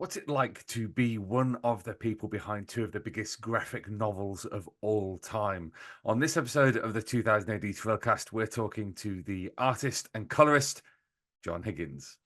What's it like to be one of the people behind two of the biggest graphic novels of all time? On this episode of the 2000 AD Thrillcast, we're talking to the artist and colorist, John Higgins.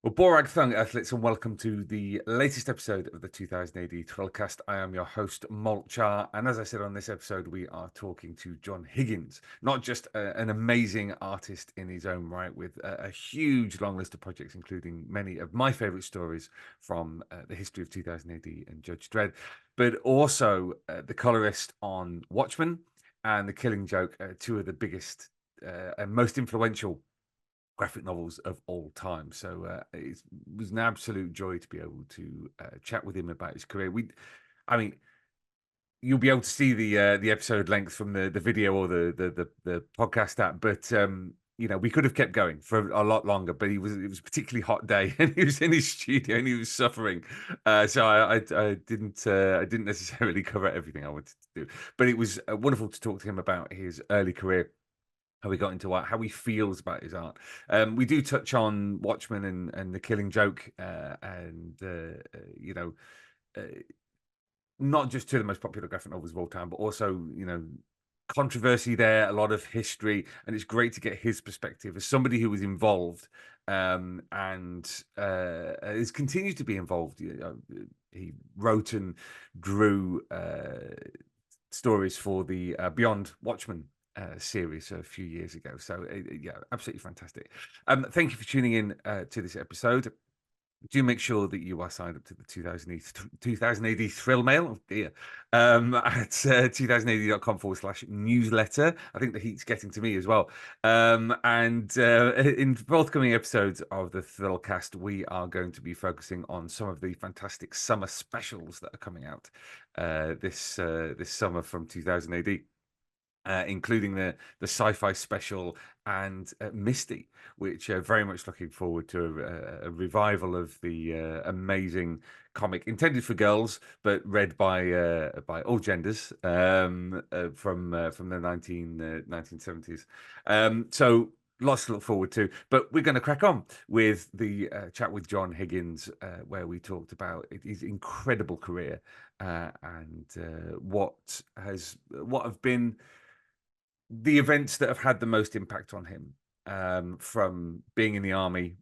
Well, Borag Thung, athletes, and welcome to the latest episode of the 2000 AD Thrillcast. I am your host, Molchar, and as I said on this episode, we are talking to John Higgins, not just an amazing artist in his own right, with a huge long list of projects, including many of my favorite stories from the history of 2000 AD and Judge Dredd, but also the colorist on Watchmen and The Killing Joke, two of the biggest and most influential graphic novels of all time. So it was an absolute joy to be able to chat with him about his career. I mean, you'll be able to see the episode length from the video or the podcast app, but you know, we could have kept going for a lot longer, but it was a particularly hot day and he was in his studio and he was suffering. So I didn't necessarily cover everything I wanted to do, but it was wonderful to talk to him about his early career, how he got into art, how he feels about his art. We do touch on Watchmen and The Killing Joke, you know, not just two of the most popular graphic novels of all time, but also, you know, controversy there, a lot of history, and it's great to get his perspective as somebody who was involved and has continued to be involved. You know, he wrote and drew stories for the Beyond Watchmen series a few years ago. So yeah, absolutely fantastic. Thank you for tuning in to this episode. Do make sure that you are signed up to the 2000 AD Thrill Mail. Oh dear. At 2000ad.com/newsletter. I think the heat's getting to me as well. And in forthcoming episodes of the Thrillcast, we are going to be focusing on some of the fantastic summer specials that are coming out this summer from 2000 AD. Including the sci-fi special and Misty, which very much looking forward to a revival of the amazing comic intended for girls but read by all genders from the 1970s. So lots to look forward to, but we're going to crack on with the chat with John Higgins, where we talked about his incredible career and what have been the events that have had the most impact on him, from being in the army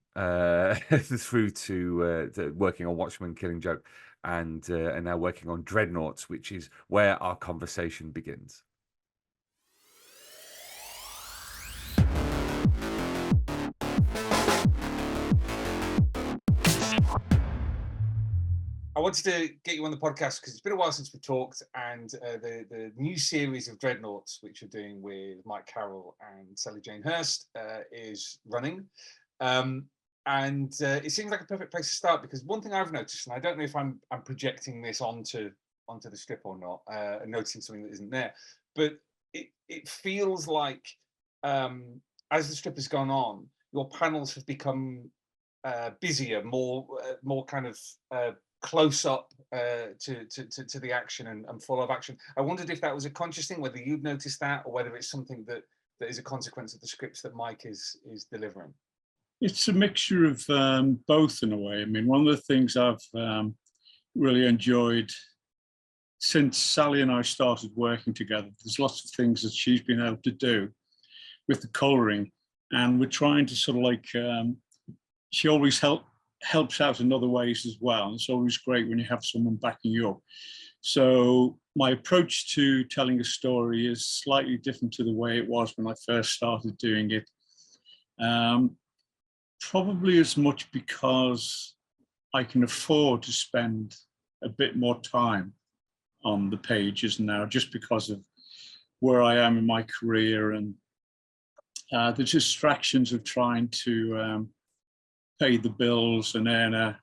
through to working on Watchmen, Killing Joke, and now working on Dreadnoughts, which is where our conversation begins. I wanted to get you on the podcast because it's been a while since we talked, and the new series of Dreadnoughts, which you're doing with Mike Carroll and Sally Jane Hurst, is running. And it seems like a perfect place to start, because one thing I've noticed, and I don't know if I'm projecting this onto the strip or not, and noticing something that isn't there, but it feels like as the strip has gone on, your panels have become busier, more kind of close up to the action and full of action. I wondered if that was a conscious thing, whether you'd noticed that, or whether it's something that is a consequence of the scripts that Mike is delivering. It's a mixture of both in a way. I mean, one of the things I've really enjoyed since Sally and I started working together, there's lots of things that she's been able to do with the colouring, and we're trying to sort of like, she always helps out in other ways as well. And it's always great when you have someone backing you up. So my approach to telling a story is slightly different to the way it was when I first started doing it. Probably as much because I can afford to spend a bit more time on the pages now, just because of where I am in my career and the distractions of trying to pay the bills and earn a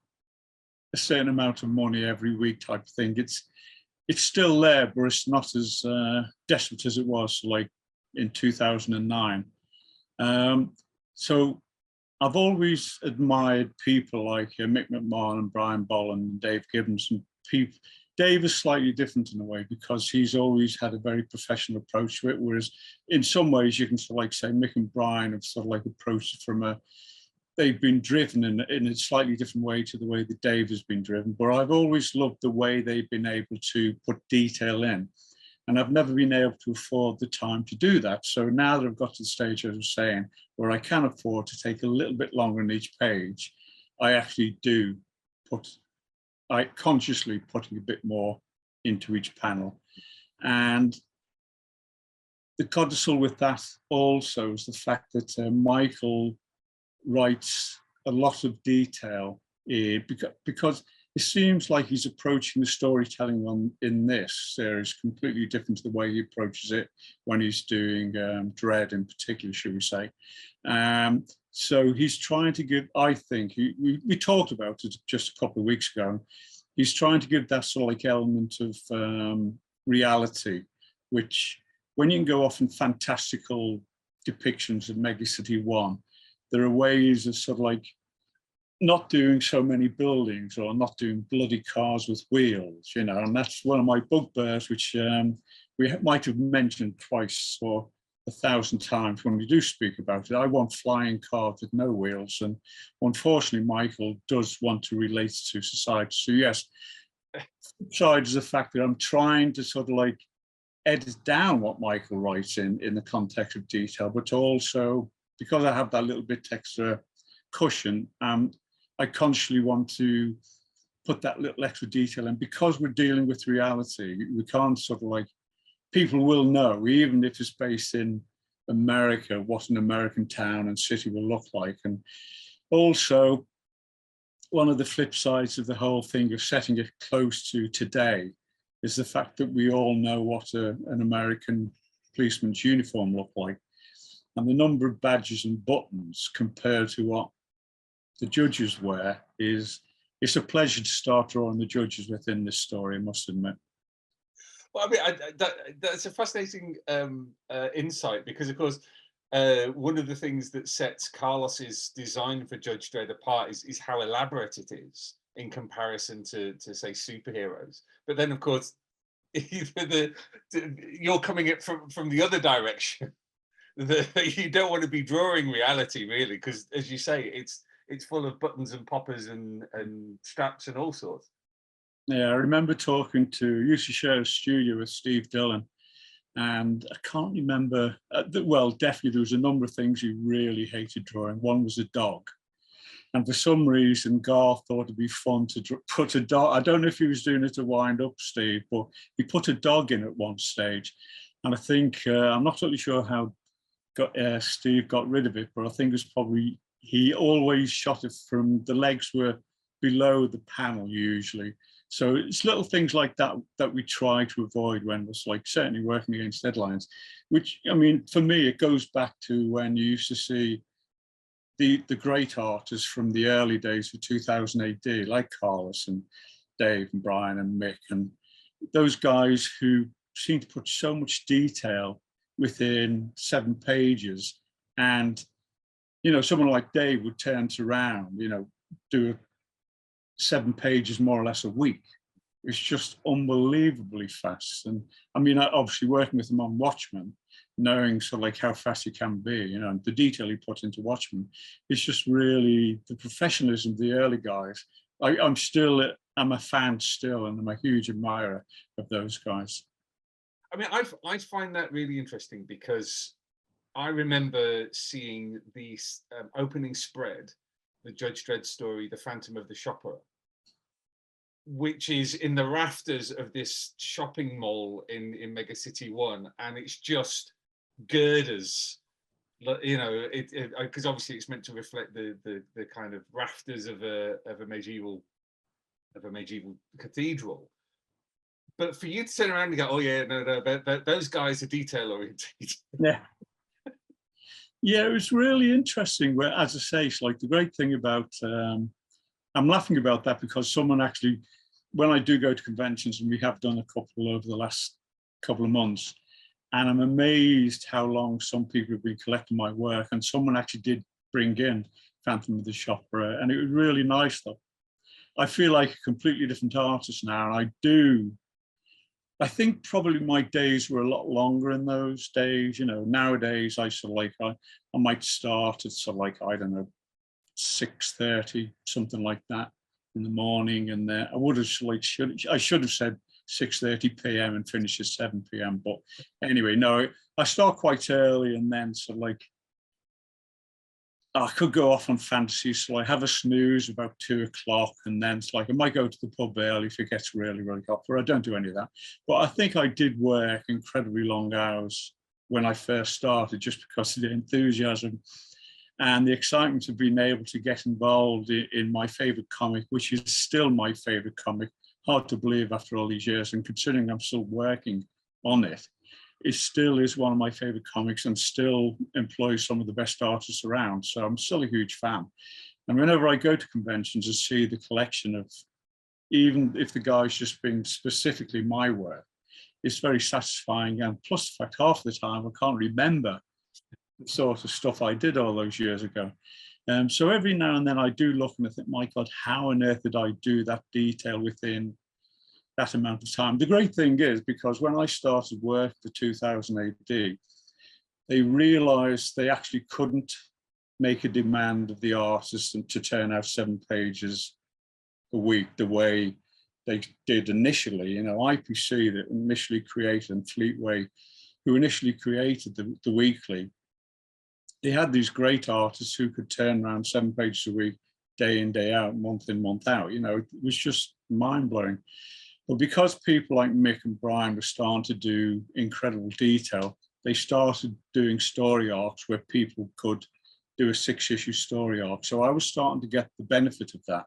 certain amount of money every week type of thing. It's still there, but it's not as desperate as it was like in 2009. So I've always admired people like Mick McMahon and Brian Bolland and Dave Gibbons and people. Dave is slightly different in a way because he's always had a very professional approach to it, whereas in some ways you can sort of like say Mick and Brian have sort of like approached it from they've been driven in a slightly different way to the way that Dave has been driven. But I've always loved the way they've been able to put detail in. And I've never been able to afford the time to do that. So now that I've got to the stage, as I was saying, where I can afford to take a little bit longer on each page, I actually do consciously putting a bit more into each panel. And the codicil with that also is the fact that Michael writes a lot of detail because it seems like he's approaching the storytelling in this series completely different to the way he approaches it when he's doing Dredd in particular, should we say. So he's trying to give, I think, we talked about it just a couple of weeks ago, he's trying to give that sort of like element of reality, which when you can go off in fantastical depictions of Megacity 1, there are ways of sort of like not doing so many buildings or not doing bloody cars with wheels, you know, and that's one of my bugbears, which we might have mentioned twice or 1,000 times when we do speak about it. I want flying cars with no wheels, and unfortunately, Michael does want to relate to society. So yes, besides the fact that I'm trying to sort of like edit down what Michael writes in the context of detail, but also because I have that little bit extra cushion, I consciously want to put that little extra detail in because we're dealing with reality. We can't sort of like, people will know, even if it's based in America, what an American town and city will look like. And also, one of the flip sides of the whole thing of setting it close to today is the fact that we all know what an American policeman's uniform looked like. And the number of badges and buttons compared to what the judges wear it's a pleasure to start drawing the judges within this story, I must admit. Well, I mean, that's a fascinating insight because, of course, one of the things that sets Carlos's design for Judge Dredd apart is how elaborate it is in comparison to say, superheroes. But then, of course, you're coming at from the other direction. You don't want to be drawing reality, really, because, as you say, it's full of buttons and poppers and straps and all sorts. Yeah, I remember used to share a studio with Steve Dillon, and I can't remember, well, definitely there was a number of things he really hated drawing. One was a dog. And for some reason, Garth thought it'd be fun to put a dog. I don't know if he was doing it to wind up Steve, but he put a dog in at one stage. And I think, I'm not totally sure how Steve got rid of it, but I think it was probably, he always shot it from, the legs were below the panel usually. So it's little things like that that we try to avoid when it's like certainly working against deadlines, which, I mean, for me, it goes back to when you used to see the great artists from the early days of 2000 AD, like Carlos and Dave and Brian and Mick, and those guys who seem to put so much detail within 7 pages. And, you know, someone like Dave would turn it around, you know, do 7 pages more or less a week. It's just unbelievably fast. And I mean, obviously working with him on Watchmen, knowing sort of like how fast he can be, you know, and the detail he put into Watchmen, it's just really the professionalism of the early guys. I'm a fan still, and I'm a huge admirer of those guys. I mean, I find that really interesting because I remember seeing the opening spread, the Judge Dredd story, The Phantom of the Shopper, which is in the rafters of this shopping mall in Megacity 1, and it's just girders, you know, because obviously it's meant to reflect the kind of rafters of a medieval cathedral. But for you to turn around and go, oh yeah, no, those guys are detail oriented. Yeah. Yeah, it was really interesting. Where, as I say, it's like the great thing about, I'm laughing about that because someone actually, when I do go to conventions, and we have done a couple over the last couple of months, and I'm amazed how long some people have been collecting my work. And someone actually did bring in Phantom of the Opera, and it was really nice though. I feel like a completely different artist now, and I think probably my days were a lot longer in those days. You know, nowadays I sort of like I might start at sort of like, I don't know, 6:30, something like that in the morning, and I would have I should have said 6:30 p.m. and finish at 7 p.m. But anyway, no, I start quite early, and then sort of like I could go off on fantasy, so I have a snooze about 2 o'clock, and then it's like I might go to the pub early if it gets really, really hot, but I don't do any of that. But I think I did work incredibly long hours when I first started, just because of the enthusiasm and the excitement of being able to get involved in my favorite comic, which is still my favorite comic. Hard to believe after all these years, and considering I'm still working on it, it still is one of my favorite comics and still employs some of the best artists around. So I'm still a huge fan. And whenever I go to conventions and see the collection of, even if the guy's just being specifically my work, it's very satisfying. And plus the fact half the time I can't remember the sort of stuff I did all those years ago. So every now and then I do look and I think, my God, how on earth did I do that detail within that amount of time? The great thing is, because when I started work for 2000 AD, they realized they actually couldn't make a demand of the artist to turn out 7 pages a week the way they did initially. You know, IPC that initially created, and Fleetway, who initially created the weekly, they had these great artists who could turn around 7 pages a week, day in, day out, month in, month out. You know, it was just mind-blowing. But because people like Mick and Brian were starting to do incredible detail, they started doing story arcs where people could do a 6-issue story arc. So I was starting to get the benefit of that.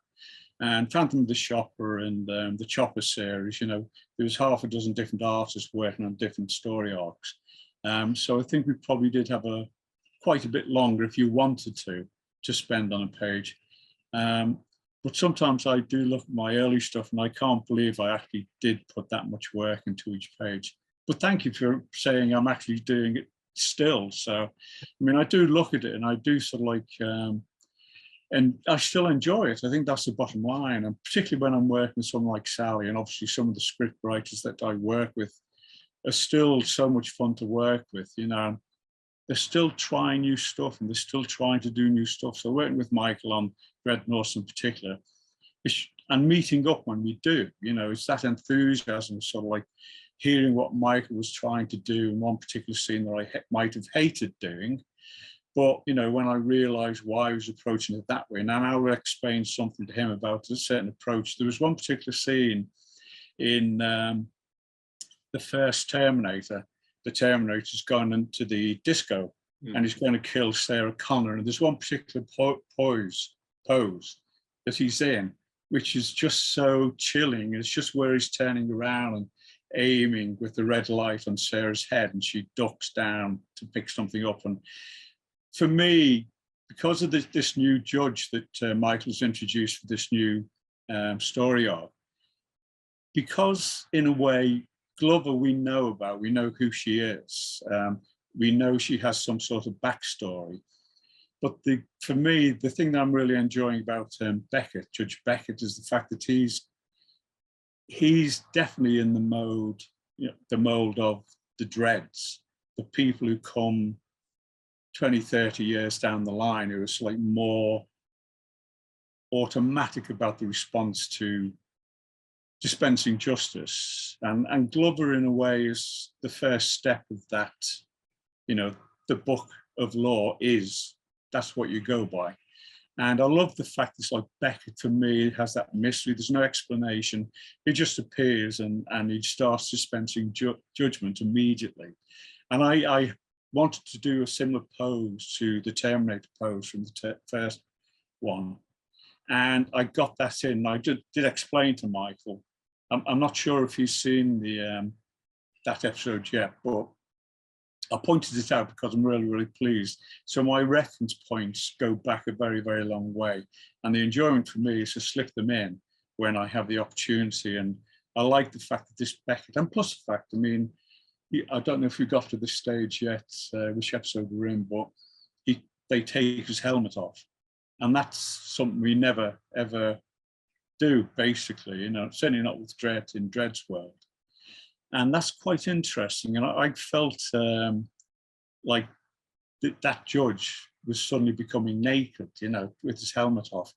And Phantom of the Shopper and the Chopper series, you know, there was half a dozen different artists working on different story arcs. So I think we probably did have quite a bit longer, if you wanted to spend on a page. But sometimes I do look at my early stuff and I can't believe I actually did put that much work into each page. But thank you for saying I'm actually doing it still. So, I mean, I do look at it and I do sort of like, and I still enjoy it. I think that's the bottom line. And particularly when I'm working with someone like Sally, and obviously some of the script writers that I work with are still so much fun to work with, you know. They're still trying new stuff and they're still trying to do new stuff. So working with Michael on Dreadnoughts in particular, and meeting up when we do, you know, it's that enthusiasm, sort of like hearing what Michael was trying to do in one particular scene that I might have hated doing. But, you know, when I realized why he was approaching it that way, now I will explain something to him about a certain approach. There was one particular scene in the first Terminator. The Terminator's gone into the disco and he's going to kill Sarah Connor. And there's one particular pose that he's in, which is just so chilling. It's just where he's turning around and aiming with the red light on Sarah's head, and she ducks down to pick something up. And for me, because of this new judge that Michael's introduced for this new story arc, because in a way, Glover we know about, we know who she is, we know she has some sort of backstory. But for me, the thing that I'm really enjoying about Beckett, Judge Beckett, is the fact that he's definitely in the mode, you know, the mold of the Dredds, the people who come 20, 30 years down the line, who are like more automatic about the response to dispensing justice. And Glover, in a way, is the first step of that. You know, the book of law that's what you go by. And I love the fact it's like Beckett, for me, it has that mystery. There's no explanation. He just appears and he starts dispensing judgment immediately. And I wanted to do a similar pose to the Terminator pose from the first one. And I got that in. I did explain to Michael. I'm not sure if he's seen that episode yet, but I pointed it out because I'm really, really pleased. So my reference points go back a very, very long way. And the enjoyment for me is to slip them in when I have the opportunity. And I like the fact that this Beckett, and plus the fact, I mean, I don't know if we got to this stage yet, which episode we're in, but they take his helmet off. And that's something we never, ever do, basically, you know, certainly not with Dredd in Dredd's world. And that's quite interesting. And I felt like that judge was suddenly becoming naked, you know, with his helmet off.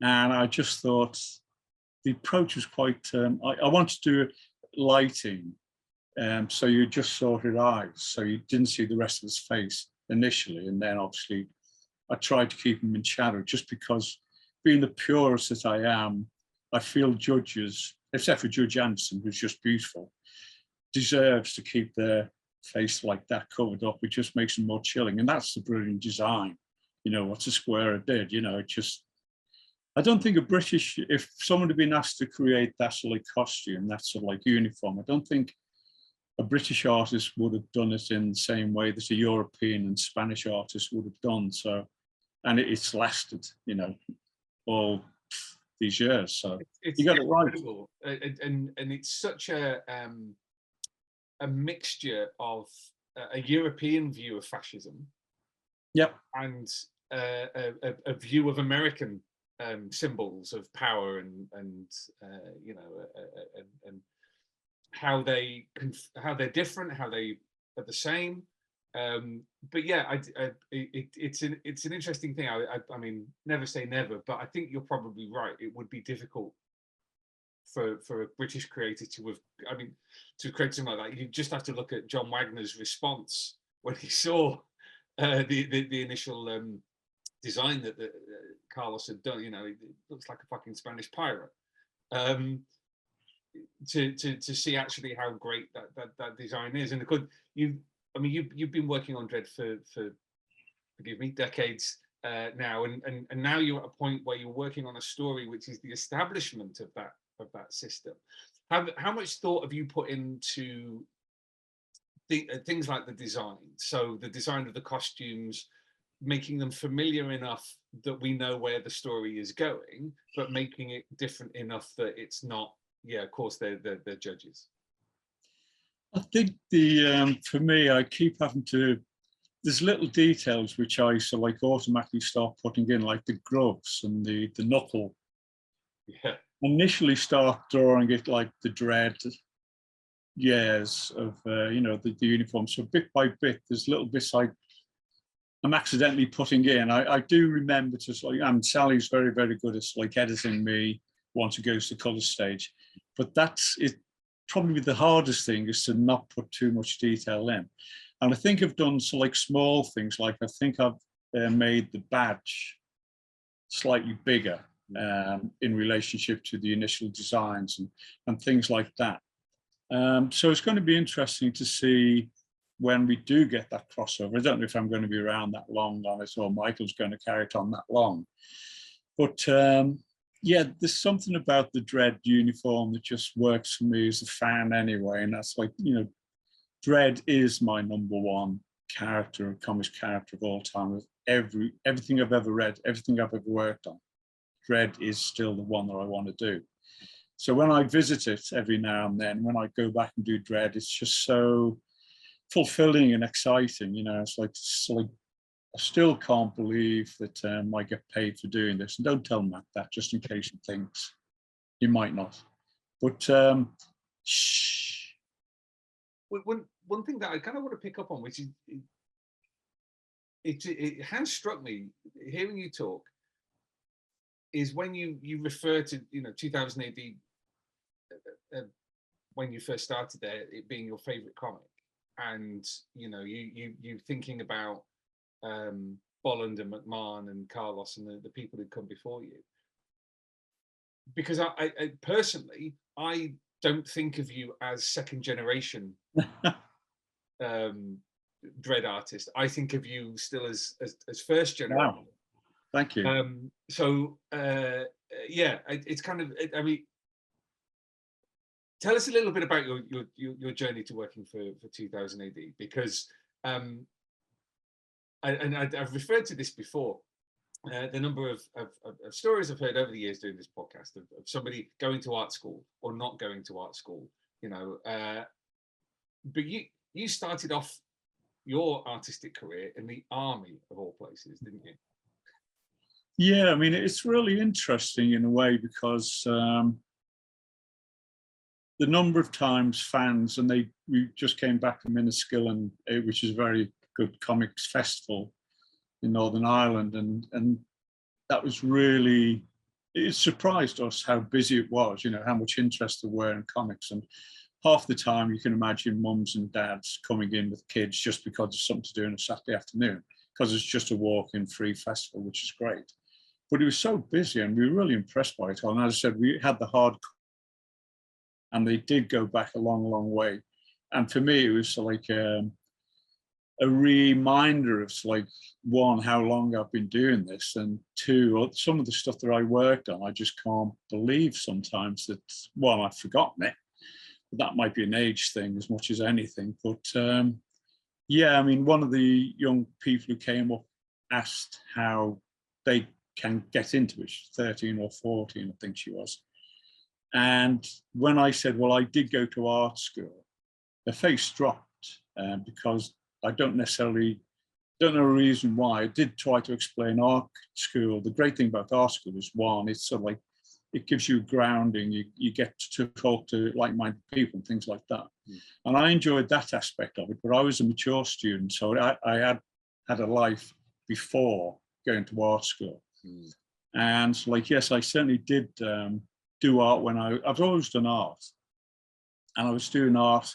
And I just thought the approach was quite, I wanted to do lighting, so you just saw his eyes, so you didn't see the rest of his face initially. And then obviously I tried to keep him in shadow, just because, being the purist that I am, I feel judges, except for Judge Anderson, who's just beautiful, deserves to keep their face like that covered up. It just makes them more chilling. And that's the brilliant design. You know, what the Square did, you know, it just, I don't think if someone had been asked to create that sort of like costume, that sort of like uniform, I don't think a British artist would have done it in the same way that a European and Spanish artist would have done. So, and it's lasted, you know, all these years. So you got it right. And it's such a mixture of a European view of fascism, yep, and a view of American symbols of power and you know, and how they're different, how they are the same. But yeah, it's an interesting thing. I mean, never say never, but I think you're probably right. It would be difficult for a British creator to have, I mean, to create something like that. You just have to look at John Wagner's response when he saw the initial design that Carlos had done. You know, it looks like a fucking Spanish pirate. To see actually how great that design is. And you've been working on Dredd for forgive me, decades now, and now you're at a point where you're working on a story which is the establishment of that system. How much thought have you put into things like the design? So the design of the costumes, making them familiar enough that we know where the story is going, but making it different enough that it's not, yeah, of course they're judges. I think for me, I keep having to, there's little details which I like automatically start putting in, like the gloves and the knuckle. Yeah. Initially start drawing it like the Dredd years of, you know, the uniform. So bit by bit, there's little bits I'm accidentally putting in. I do remember to, like, and Sally's very, very good at like editing me once it goes to color stage. But that's it. Probably the hardest thing is to not put too much detail in. And I think I've done some like small things, like I think I've made the badge slightly bigger in relationship to the initial designs and things like that. So it's going to be interesting to see when we do get that crossover. I don't know if I'm going to be around that long on it, or Michael's going to carry it on that long. But yeah, there's something about the Dredd uniform that just works for me as a fan anyway. And that's like, you know, Dredd is my #1 character, comics character of all time. With everything I've ever read, everything I've ever worked on, Dredd is still the one that I want to do. So when I visit it every now and then, when I go back and do Dredd, it's just so fulfilling and exciting. You know, it's like I still can't believe that I get paid for doing this. And don't tell Matt that, just in case he thinks. He might not. But shh. One thing that I kind of want to pick up on, which is it has struck me hearing you talk, is when you refer to, you know, 2000 AD when you first started there, it being your favorite comic, and you know you thinking about Bolland and McMahon and Carlos and the people who'd come before you. Because I personally, I don't think of you as second generation Dredd artist. I think of you still as first generation. Wow. Thank you. So yeah, it's kind of, I mean, tell us a little bit about your journey to working for 2000 AD, because I've referred to this before. The number of stories I've heard over the years doing this podcast of somebody going to art school or not going to art school, you know, but you started off your artistic career in the army of all places, didn't you? Yeah, I mean, it's really interesting in a way because the number of times fans, and we just came back from Inniskillen, which is a very good comics festival in Northern Ireland, and that was really, it surprised us how busy it was, how much interest there were in comics. And half the time you can imagine mums and dads coming in with kids just because there's something to do on a Saturday afternoon, because it's just a walk-in free festival, which is great. But it was so busy and we were really impressed by it all. And as I said, we had the hard, and they did go back a long, long way. And for me, it was like a reminder of like, one, how long I've been doing this, and two, some of the stuff that I worked on, I just can't believe sometimes that, well, I've forgotten it. That might be an age thing as much as anything. But yeah, I mean, one of the young people who came up asked how they can get into it. She's 13 or 14, I think she was. And when I said, well, I did go to art school, her face dropped because I don't know a reason why. I did try to explain art school. The great thing about art school is, one, it's sort of like, it gives you grounding. You get to talk to like-minded people and things like that. And I enjoyed that aspect of it, but I was a mature student, so I had a life before going to art school. And so, like, yes, I certainly did do art when I've always done art. And I was doing art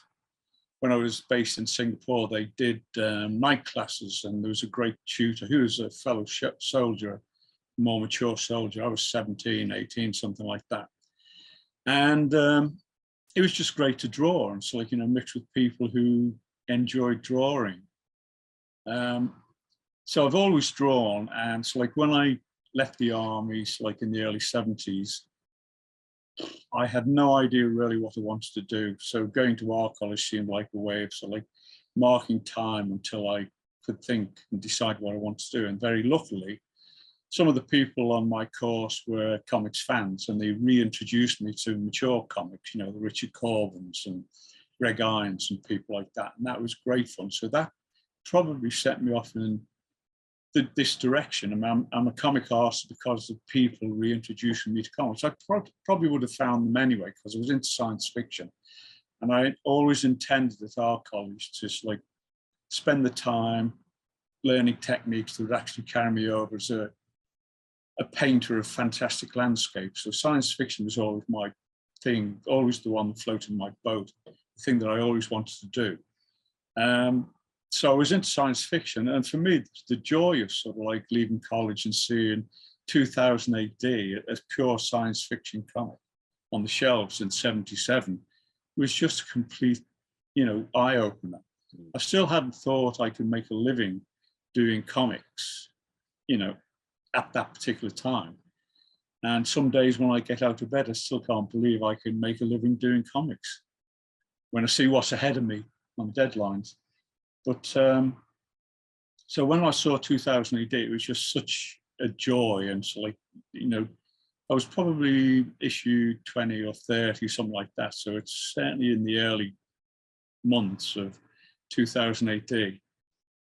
when I was based in Singapore. They did night classes, and there was a great tutor who was a fellow soldier, more mature soldier. I was 17, 18, something like that. And it was just great to draw, and so, like, mix with people who enjoyed drawing. So I've always drawn, and so, like, when I left the army, so like in the early 70s, I had no idea really what I wanted to do. So going to art college seemed like a way of sort of like marking time until I could think and decide what I wanted to do. And very luckily, some of the people on my course were comics fans, and they reintroduced me to mature comics, the Richard Corbins and Greg Irons and people like that. And that was great fun. So that probably set me off in this direction. I mean, I'm a comic artist because of people reintroducing me to comics. I probably would have found them anyway because I was into science fiction. And I always intended at our college to like spend the time learning techniques that would actually carry me over as a painter of fantastic landscapes. So science fiction was always my thing, always the one that floated my boat, the thing that I always wanted to do. So I was into science fiction, and for me, the joy of sort of like leaving college and seeing 2000 AD as pure science fiction comic on the shelves in 77 was just a complete, eye-opener. I still hadn't thought I could make a living doing comics, at that particular time. And some days when I get out of bed, I still can't believe I can make a living doing comics when I see what's ahead of me on deadlines. But so when I saw 2000 AD, it was just such a joy. And so, like, I was probably issue 20 or 30, something like that. So it's certainly in the early months of 2000 AD.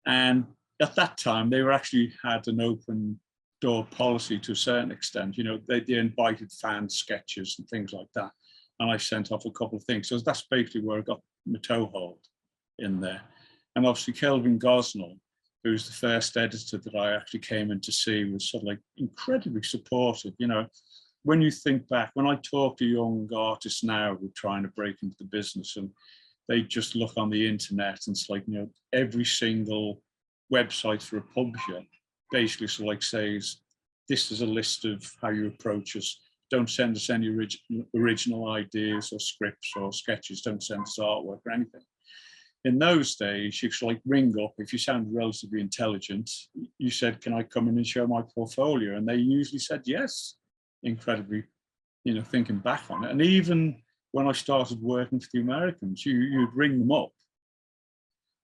And at that time, they were actually had an open door policy to a certain extent. They invited fan sketches and things like that. And I sent off a couple of things. So that's basically where I got my toehold in there. And obviously Kelvin Gosnell, who was the first editor that I actually came in to see, was sort of like incredibly supportive. When you think back, when I talk to young artists now who are trying to break into the business, and they just look on the internet, and it's like, every single website for a publisher basically sort of like says, this is a list of how you approach us. Don't send us any original ideas or scripts or sketches. Don't send us artwork or anything. In those days, you could like ring up, if you sounded relatively intelligent, you said, can I come in and show my portfolio? And they usually said yes, incredibly, thinking back on it. And even when I started working for the Americans, you'd ring them up,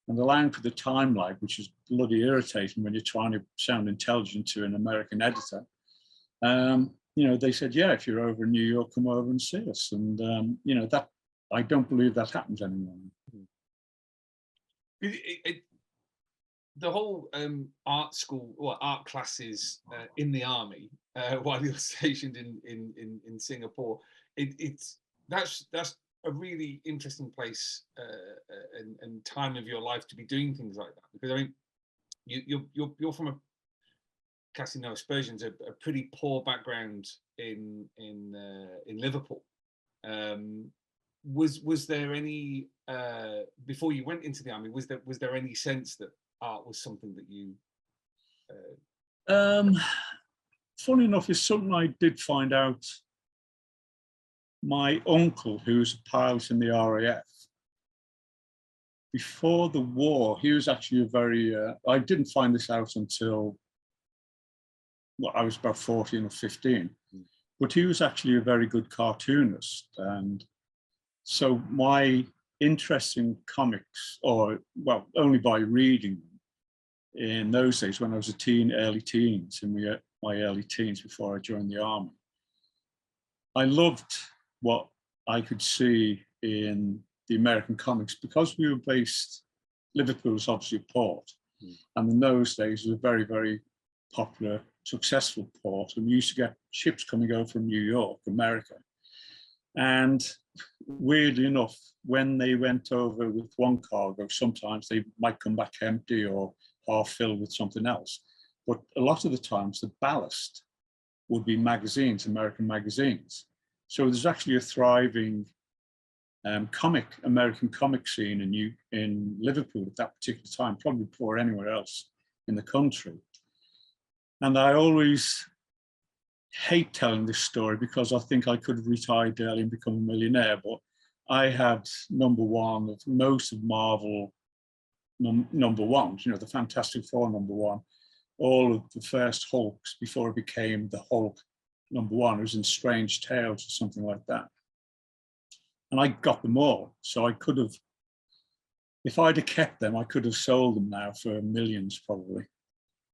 and allowing for the time lag, which is bloody irritating when you're trying to sound intelligent to an American editor. They said, yeah, if you're over in New York, come over and see us. And, that, I don't believe that happens anymore. the whole art school or art classes in the army while you're stationed in Singapore, that's a really interesting place and time of your life to be doing things like that, because I mean you're from a, casting no aspersions, a pretty poor background in Liverpool. Was there any before you went into the army? Was there any sense that art was something that you? Funny enough, it's something I did find out. My uncle, who was a pilot in the RAF, before the war, he was actually a very. I didn't find this out until, well, I was about 14 or 15, but he was actually a very good cartoonist. And so my interest in comics, or, well, only by reading them, in those days when I was a teen, early teens, in my early teens before I joined the army, I loved what I could see in the American comics, because we were based, Liverpool was obviously a port, and in those days it was a very, very popular, successful port, and we used to get ships coming over from New York, America. And weirdly enough, when they went over with one cargo, sometimes they might come back empty or half filled with something else. But a lot of the times the ballast would be magazines, American magazines. So there's actually a thriving American comic scene in Liverpool at that particular time, probably before anywhere else in the country. And I always hate telling this story because I think I could have retired early and become a millionaire, but I had number one of most of Marvel number ones, you know, the Fantastic Four number one, all of the first Hulks before it became the Hulk number one. It was in Strange Tales or something like that. And I got them all. So I could have, if I'd have kept them, I could have sold them now for millions probably.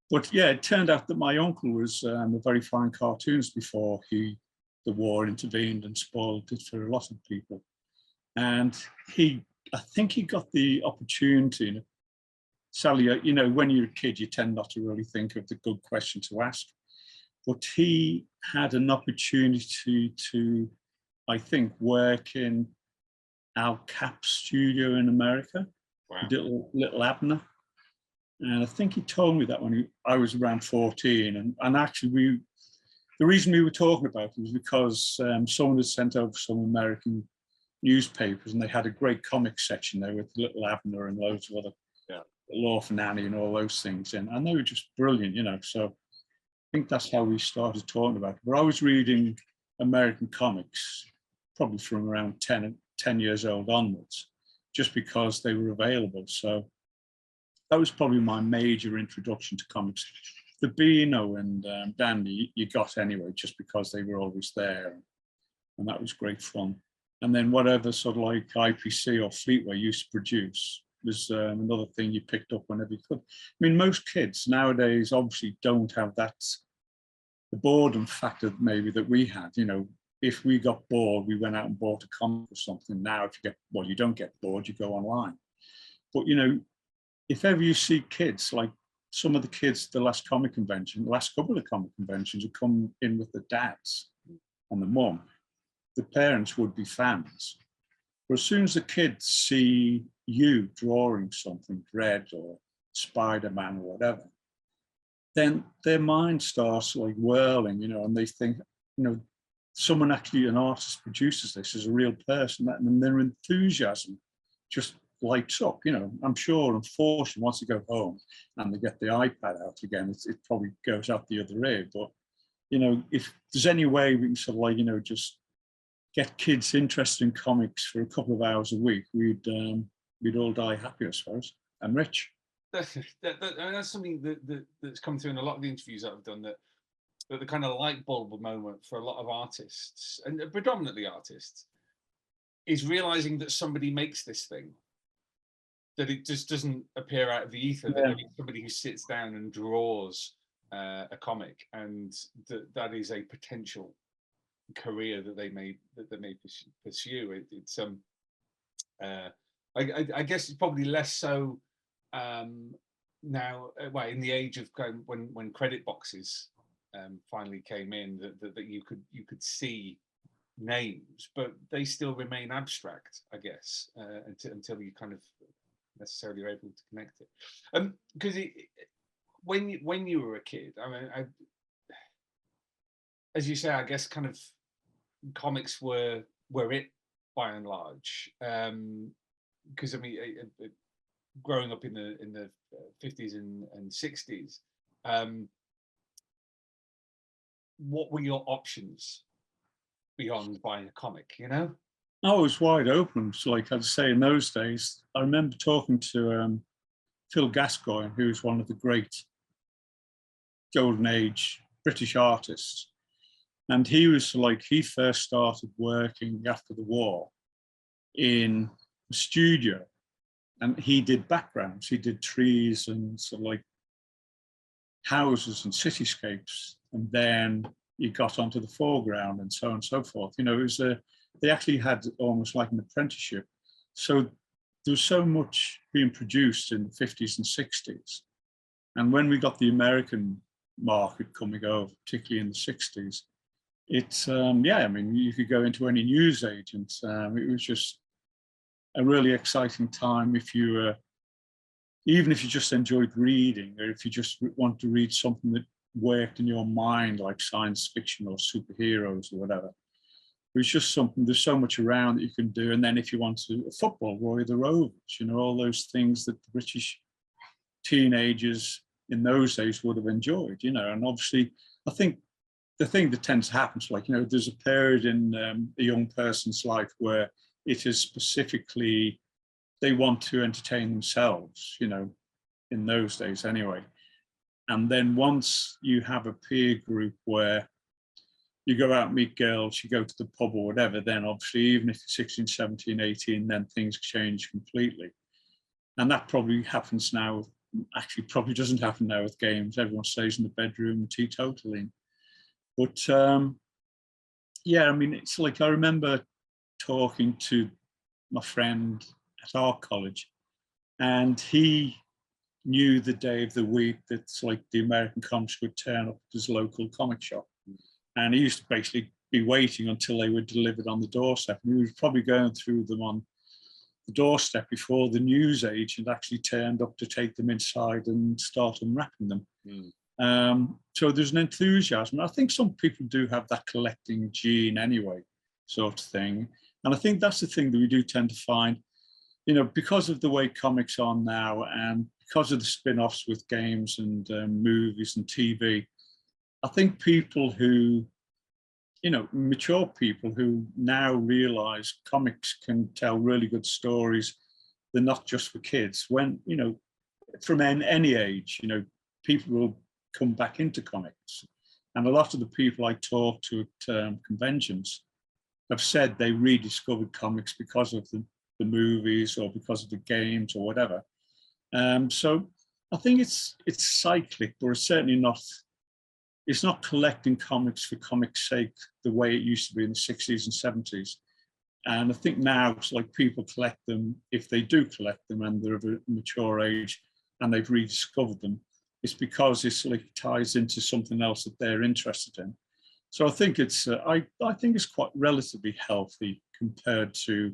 But yeah, it turned out that my uncle was a very fine cartoonist before the war intervened and spoiled it for a lot of people. And I think he got the opportunity. Sadly, you know, when you're a kid, you tend not to really think of the good question to ask. But he had an opportunity to, I think, work in Al Cap's studio in America, wow. Little Abner. And I think he told me that when I was around 14. And actually, the reason we were talking about it was because someone had sent over some American newspapers, and they had a great comic section there with Little Abner and loads of other, Law for Nanny and all those things in. And they were just brilliant, you know. So I think that's how we started talking about it. But I was reading American comics probably from around 10 years old onwards, just because they were available. So that was probably my major introduction to comics. The Beano and Dandy you got anyway, just because they were always there. And that was great fun. And then whatever sort of like IPC or Fleetway used to produce was another thing you picked up whenever you could. I mean, most kids nowadays obviously don't have that, the boredom factor maybe that we had. You know, if we got bored, we went out and bought a comic or something. Now, if you get, well, you don't get bored, you go online. But, you know, if ever you see kids, like some of the kids at the last comic convention, the last couple of comic conventions, would come in with the dads and the mum, the parents would be fans. But as soon as the kids see you drawing something, Dredd or Spider-Man or whatever, then their mind starts like whirling, you know, and they think, you know, someone actually, an artist produces this as a real person, and their enthusiasm just lights up, you know. I'm sure, unfortunately, once they go home and they get the iPad out again, it probably goes out the other ear. But, you know, if there's any way we can sort of like, you know, just get kids interested in comics for a couple of hours a week, we'd all die happy, I suppose, and rich. I mean, that's something that's come through in a lot of the interviews that I've done, that the kind of light bulb moment for a lot of artists, and predominantly artists, is realizing that somebody makes this thing, that it just doesn't appear out of the ether, that it's somebody who sits down and draws a comic, and that is a potential career that they may pursue. It's I guess it's probably less so now, well, in the age of when credit boxes finally came in, that you could see names, but they still remain abstract, I guess, until you kind of necessarily are able to connect it. Because when you were a kid, I mean, as you say, I guess kind of comics were it by and large. Because I mean, growing up in the 50s and 60s, what were your options beyond buying a comic? You know, I was wide open. So, like I'd say, in those days, I remember talking to Phil Gascoigne, who was one of the great golden age British artists. And he was like, he first started working after the war in a studio, and he did backgrounds. He did trees and sort of like houses and cityscapes. And then he got onto the foreground and so on and so forth. You know, it was they actually had almost like an apprenticeship. So there was so much being produced in the 50s and 60s. And when we got the American market coming over, particularly in the 60s, it's, yeah, I mean, you could go into any newsagent. It was just a really exciting time if you were, even if you just enjoyed reading, or if you just want to read something that worked in your mind, like science fiction or superheroes or whatever. It was just something, there's so much around that you can do. And then if you want to, football, Roy the Rovers, you know, all those things that the British teenagers in those days would have enjoyed, you know. And obviously, I think the thing that tends to happen is, like, you know, there's a period in a young person's life where it is specifically, they want to entertain themselves, you know, in those days anyway. And then once you have a peer group where you go out and meet girls, you go to the pub or whatever, then obviously, even if you're 16, 17, 18, then things change completely. And that probably happens now, actually probably doesn't happen now with games. Everyone stays in the bedroom teetotaling. But yeah, I mean, it's like, I remember talking to my friend at our college, and he knew the day of the week that's like the American comics would turn up at his local comic shop. And he used to basically be waiting until they were delivered on the doorstep. And he was probably going through them on the doorstep before the news agent actually turned up to take them inside and start unwrapping them. So there's an enthusiasm. I think some people do have that collecting gene anyway, sort of thing. And I think that's the thing that we do tend to find, you know, because of the way comics are now, and because of the spin-offs with games and movies and TV, I think people who, you know, mature people who now realize comics can tell really good stories. They're not just for kids. When, you know, from any age, you know, people will come back into comics. And a lot of the people I talk to at conventions have said they rediscovered comics because of the movies or because of the games or whatever. So I think it's cyclic, but it's certainly not, it's not collecting comics for comics' sake the way it used to be in the 60s and 70s. And I think now it's like people collect them, if they do collect them and they're of a mature age and they've rediscovered them, it's because it's like ties into something else that they're interested in. So I think it's, I think it's quite relatively healthy compared to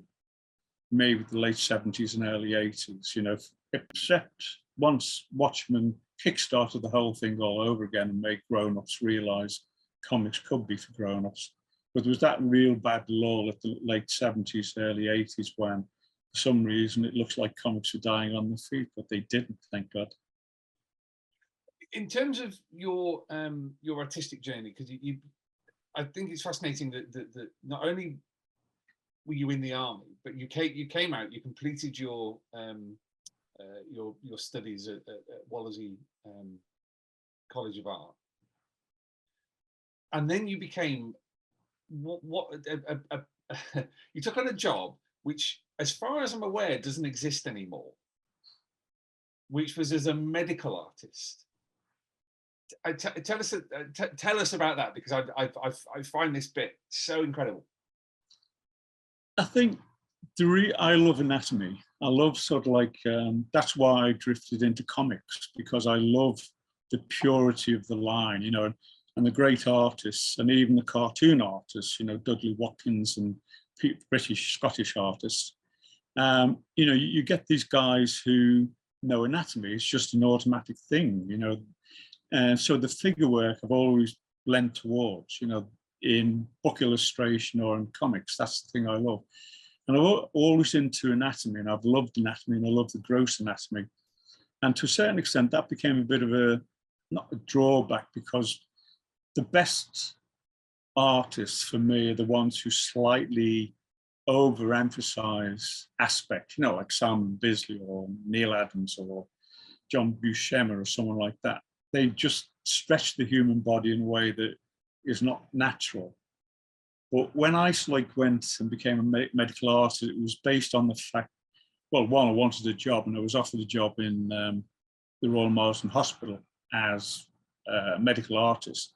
maybe the late 70s and early 80s, you know, except once Watchmen kickstarted the whole thing all over again and made grown-ups realize comics could be for grown-ups. But there was that real bad lull at the late 70s, early 80s when, for some reason, it looks like comics were dying on their feet, but they didn't, thank God. In terms of your artistic journey, because you, I think it's fascinating that not only were you in the army, but you came out, you completed your studies at Wallasey College of Art, and then you became you took on a job which, as far as I'm aware, doesn't exist anymore, which was as a medical artist. Tell us about that, because I find this bit so incredible. I think I love anatomy, I love sort of like, that's why I drifted into comics, because I love the purity of the line, you know, and the great artists, and even the cartoon artists, you know, Dudley Watkins and British, Scottish artists. You know, you get these guys who know anatomy. It's just an automatic thing, you know. And so the figure work I've always lent towards, you know, in book illustration or in comics. That's the thing I love. And I'm always into anatomy, and I've loved anatomy, and I love the gross anatomy. And to a certain extent, that became a bit of a, not a drawback, because the best artists for me are the ones who slightly overemphasize aspect, you know, like Sam Bisley or Neil Adams or John Buscema or someone like that. They just stretch the human body in a way that is not natural. But when I went and became a medical artist, it was based on the fact, well, one, I wanted a job, and I was offered a job in the Royal Marsden Hospital as a medical artist.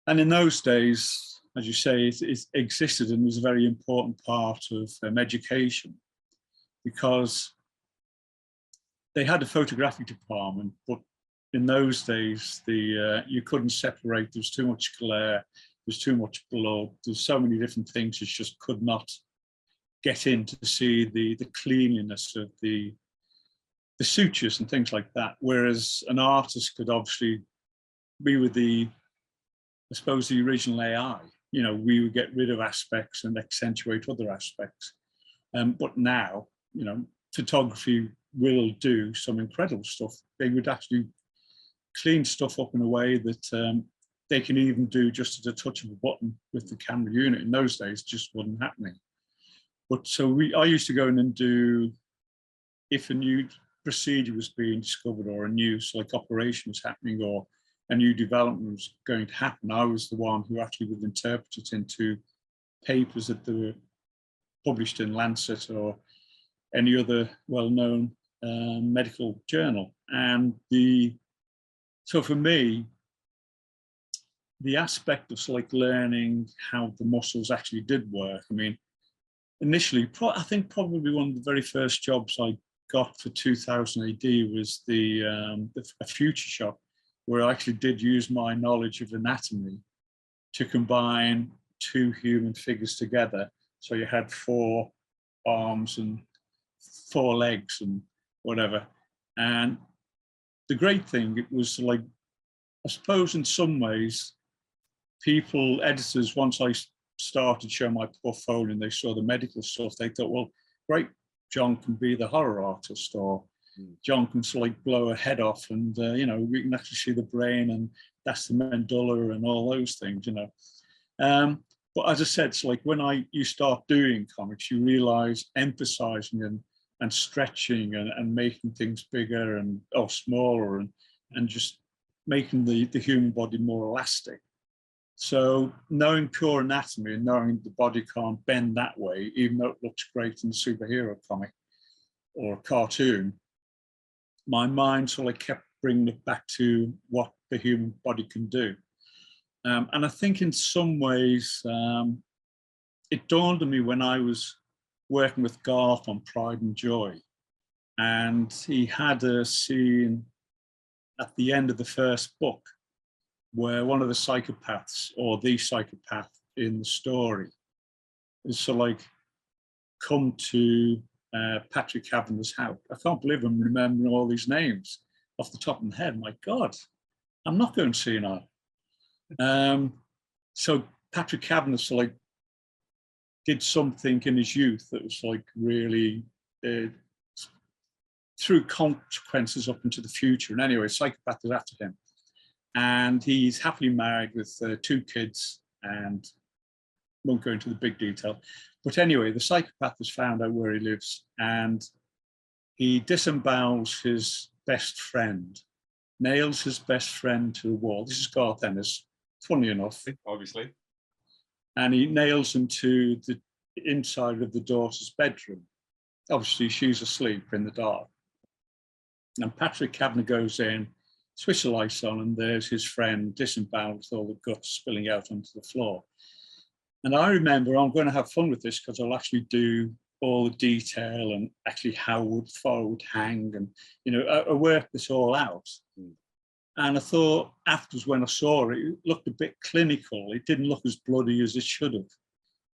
And in those days, as you say, it existed and was a very important part of education, because they had a photographic department, but in those days, you couldn't separate. There was too much glare. There's too much blood. There's so many different things you just could not get in to see the cleanliness of the sutures and things like that. Whereas an artist could obviously be with I suppose, the original AI. You know, we would get rid of aspects and accentuate other aspects. But now, you know, photography will do some incredible stuff. They would actually clean stuff up in a way that they can even do just at a touch of a button with the camera unit. In those days, it just wasn't happening. But so I used to go in and do, if a new procedure was being discovered or a new operation was happening or a new development was going to happen, I was the one who actually would interpret it into papers that were published in Lancet or any other well-known medical journal. And so for me, the aspect of learning how the muscles actually did work. I mean, initially, I think probably one of the very first jobs I got for 2000 AD was a future shop, where I actually did use my knowledge of anatomy to combine two human figures together. So you had 4 arms and 4 legs and whatever. And the great thing, it was I suppose in some ways, editors, once I started showing my portfolio and they saw the medical stuff, they thought, well, great, John can be the horror artist, or John can blow a head off, and you know, we can actually see the brain, and that's the medulla and all those things, you know. But as I said, it's when you start doing comics, you realize emphasizing and stretching and making things bigger or smaller and just making the human body more elastic. So knowing pure anatomy and knowing the body can't bend that way, even though it looks great in a superhero comic or a cartoon, my mind kept bringing it back to what the human body can do. And I think in some ways, it dawned on me when I was working with Garth on Pride and Joy, and he had a scene at the end of the first book where one of the psychopaths, or the psychopath in the story, is come to Patrick Kavanagh's house. I can't believe I'm remembering all these names off the top of my head. My God, I'm not going senile. So Patrick Kavanagh did something in his youth that was really threw consequences up into the future. And anyway, psychopath is after him. And he's happily married with 2 kids, and won't go into the big detail. But anyway, the psychopath has found out where he lives, and he disembowels his best friend, nails his best friend to the wall. This is Garth Ennis, funny enough. Obviously. And he nails him to the inside of the daughter's bedroom. Obviously, she's asleep in the dark. And Patrick Kavanagh goes in, switch the lights on, and there's his friend disemboweled with all the guts spilling out onto the floor. And I remember, I'm going to have fun with this because I'll actually do all the detail and actually how far it would hang, and I worked this all out. And I thought afterwards, when I saw it, it looked a bit clinical. It didn't look as bloody as it should have.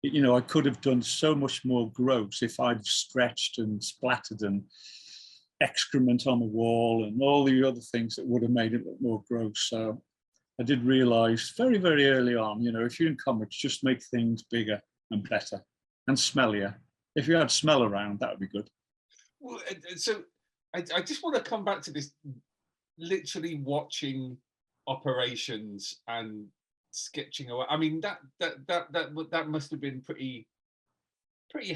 I could have done so much more gross if I'd stretched and splattered and excrement on the wall and all the other things that would have made it look more gross. So I did realize very, very early on, if you're in comics, just make things bigger and better and smellier. If you had smell around, that would be good. Well, so I just want to come back to this, literally watching operations and sketching away. I mean, that must have been pretty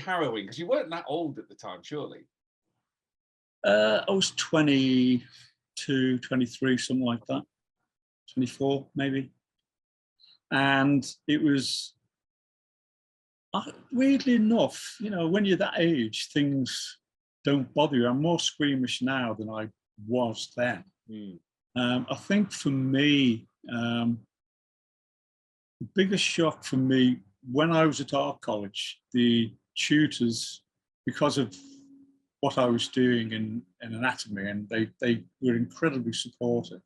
harrowing, because you weren't that old at the time, surely. I was 22, 23, something like that. 24, maybe. And it was, weirdly enough, when you're that age, things don't bother you. I'm more squeamish now than I was then. I think for me, the biggest shock for me when I was at art college, the tutors, because of what I was doing in anatomy, and they were incredibly supportive.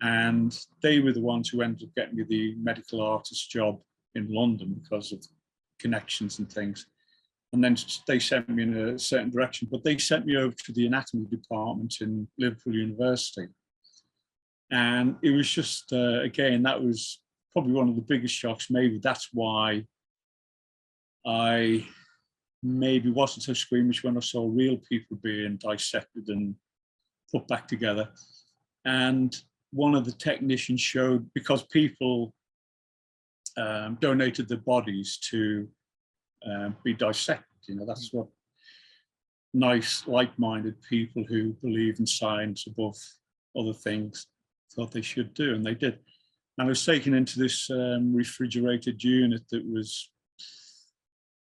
And they were the ones who ended up getting me the medical artist job in London because of connections and things. And then they sent me in a certain direction, but they sent me over to the anatomy department in Liverpool University. And it was just, again, that was probably one of the biggest shocks. Maybe that's why I maybe wasn't so squeamish when I saw real people being dissected and put back together. And one of the technicians showed, because people donated their bodies to be dissected. That's what nice, like-minded people who believe in science above other things thought they should do, and they did. And I was taken into this refrigerated unit that was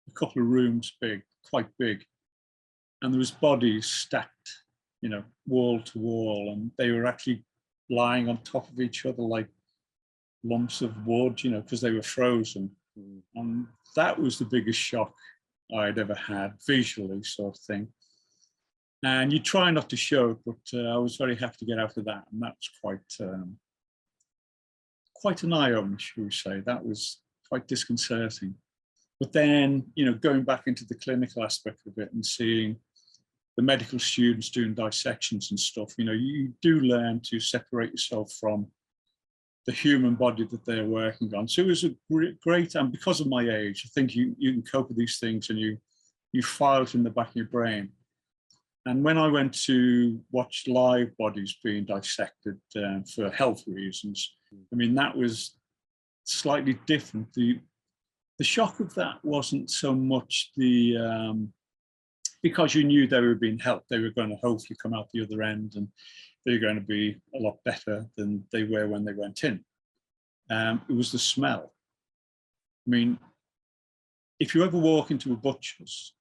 a couple of rooms big, quite big, and there was bodies stacked, wall to wall, and they were actually lying on top of each other like lumps of wood, because they were frozen. And that was the biggest shock I'd ever had visually, sort of thing. And you try not to show it, but I was very happy to get out of that, and that was quite an eye-opener, shall we say. That was quite disconcerting. But then, going back into the clinical aspect of it and seeing the medical students doing dissections and stuff, you do learn to separate yourself from the human body that they're working on. So it was a great, and because of my age, I think you can cope with these things, and you file it in the back of your brain. And when I went to watch live bodies being dissected for health reasons, I mean, that was slightly different. The shock of that wasn't so much because you knew they were being helped, they were going to hopefully come out the other end, and they were going to be a lot better than they were when they went in. It was the smell. I mean, if you ever walk into a butcher's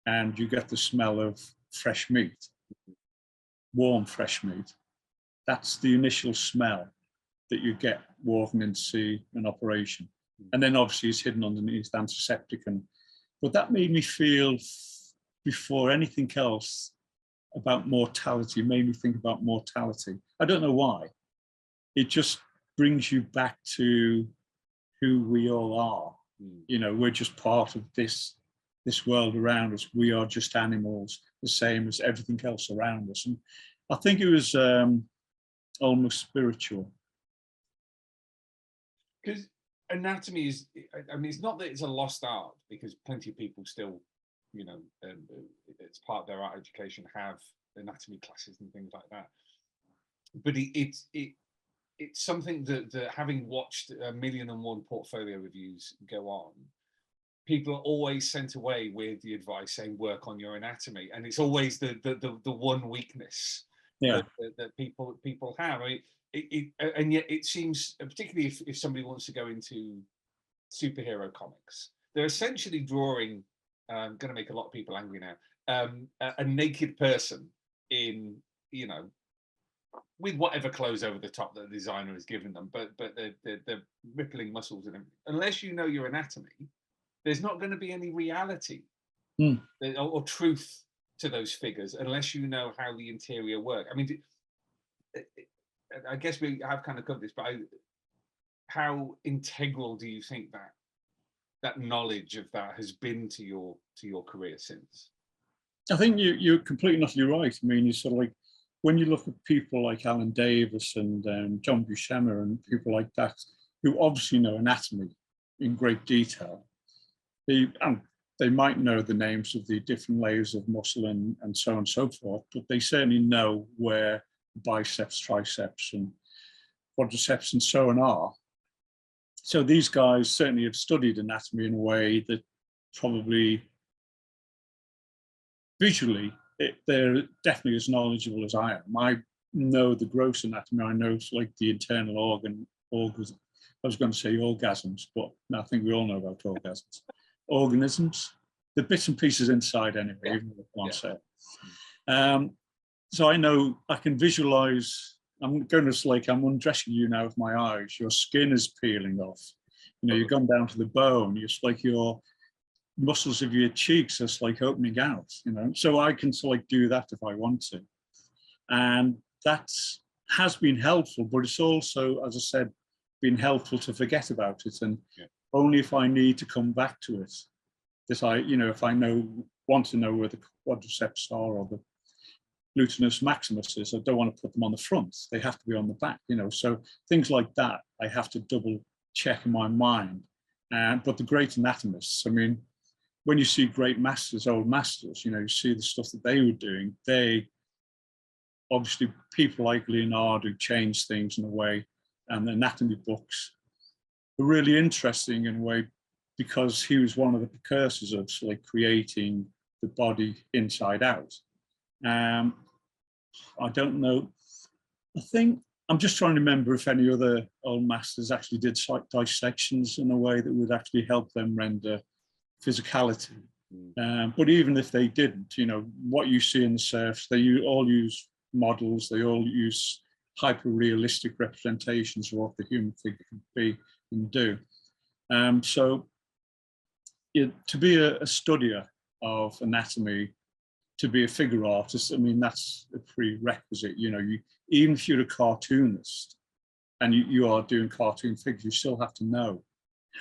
and you get the smell of fresh meat, warm fresh meat, that's the initial smell that you get walking in to see an operation. And then obviously it's hidden underneath antiseptic. But that made me feel, before anything else, about mortality, made me think about mortality. I don't know why. It just brings you back to who we all are. We're just part of this world around us. We are just animals, the same as everything else around us. And I think it was almost spiritual. Because anatomy is, I mean, it's not that it's a lost art, because plenty of people still, it's part of their art education, have anatomy classes and things like that. But it's something that having watched 1,000,001 portfolio reviews go on, people are always sent away with the advice saying work on your anatomy, and it's always the one weakness that people have. I mean, and yet it seems, particularly if somebody wants to go into superhero comics, they're essentially drawing. I'm going to make a lot of people angry now. A naked person in, with whatever clothes over the top that the designer has given them, but they're rippling muscles and everything. Unless you know your anatomy, there's not going to be any reality or truth to those figures unless you know how the interior work. I mean, I guess we have kind of covered this, but how integral do you think that knowledge of that has been to your career since? I think you're completely and utterly right. I mean, you sort of like, when you look at people like Alan Davis and John Buscema and people like that, who obviously know anatomy in great detail, they might know the names of the different layers of muscle and so on and so forth, but they certainly know where biceps, triceps, and quadriceps and so on are. So these guys certainly have studied anatomy in a way that probably visually, they're definitely as knowledgeable as I am. I know the gross anatomy. I know like the internal organs. I was going to say orgasms, but I think we all know about orgasms. Organisms, the bits and pieces inside anyway, even if I can't say it. So I know, I can visualize. I'm going to like, I'm undressing you now with my eyes. Your skin is peeling off. You know, you've gone down to the bone. It's like your muscles of your cheeks are like opening out, you know. So I can sort of like do that if I want to. And that has been helpful, but it's also, as I said, been helpful to forget about it. And only if I need to come back to it, that I, you know, if I want to know where the quadriceps are or the gluteus maximus is, I don't want to put them on the front. They have to be on the back, you know. So things like that, I have to double check in my mind. But the great anatomists, I mean, when you see great masters, old masters, you know, you see the stuff that they were doing. They, obviously, people like Leonardo changed things in a way, and the anatomy books were really interesting in a way because he was one of the precursors of like creating the body inside out. I don't know. I think I'm just trying to remember if any other old masters actually did dissections in a way that would actually help them render physicality. But even if they didn't, you know, what you see in the surfs, they all use models, they all use hyper-realistic representations of what the human figure can be and do. So to be a studier of anatomy, to be a figure artist, I mean, that's a prerequisite. You know, even if you're a cartoonist and you are doing cartoon figures, you still have to know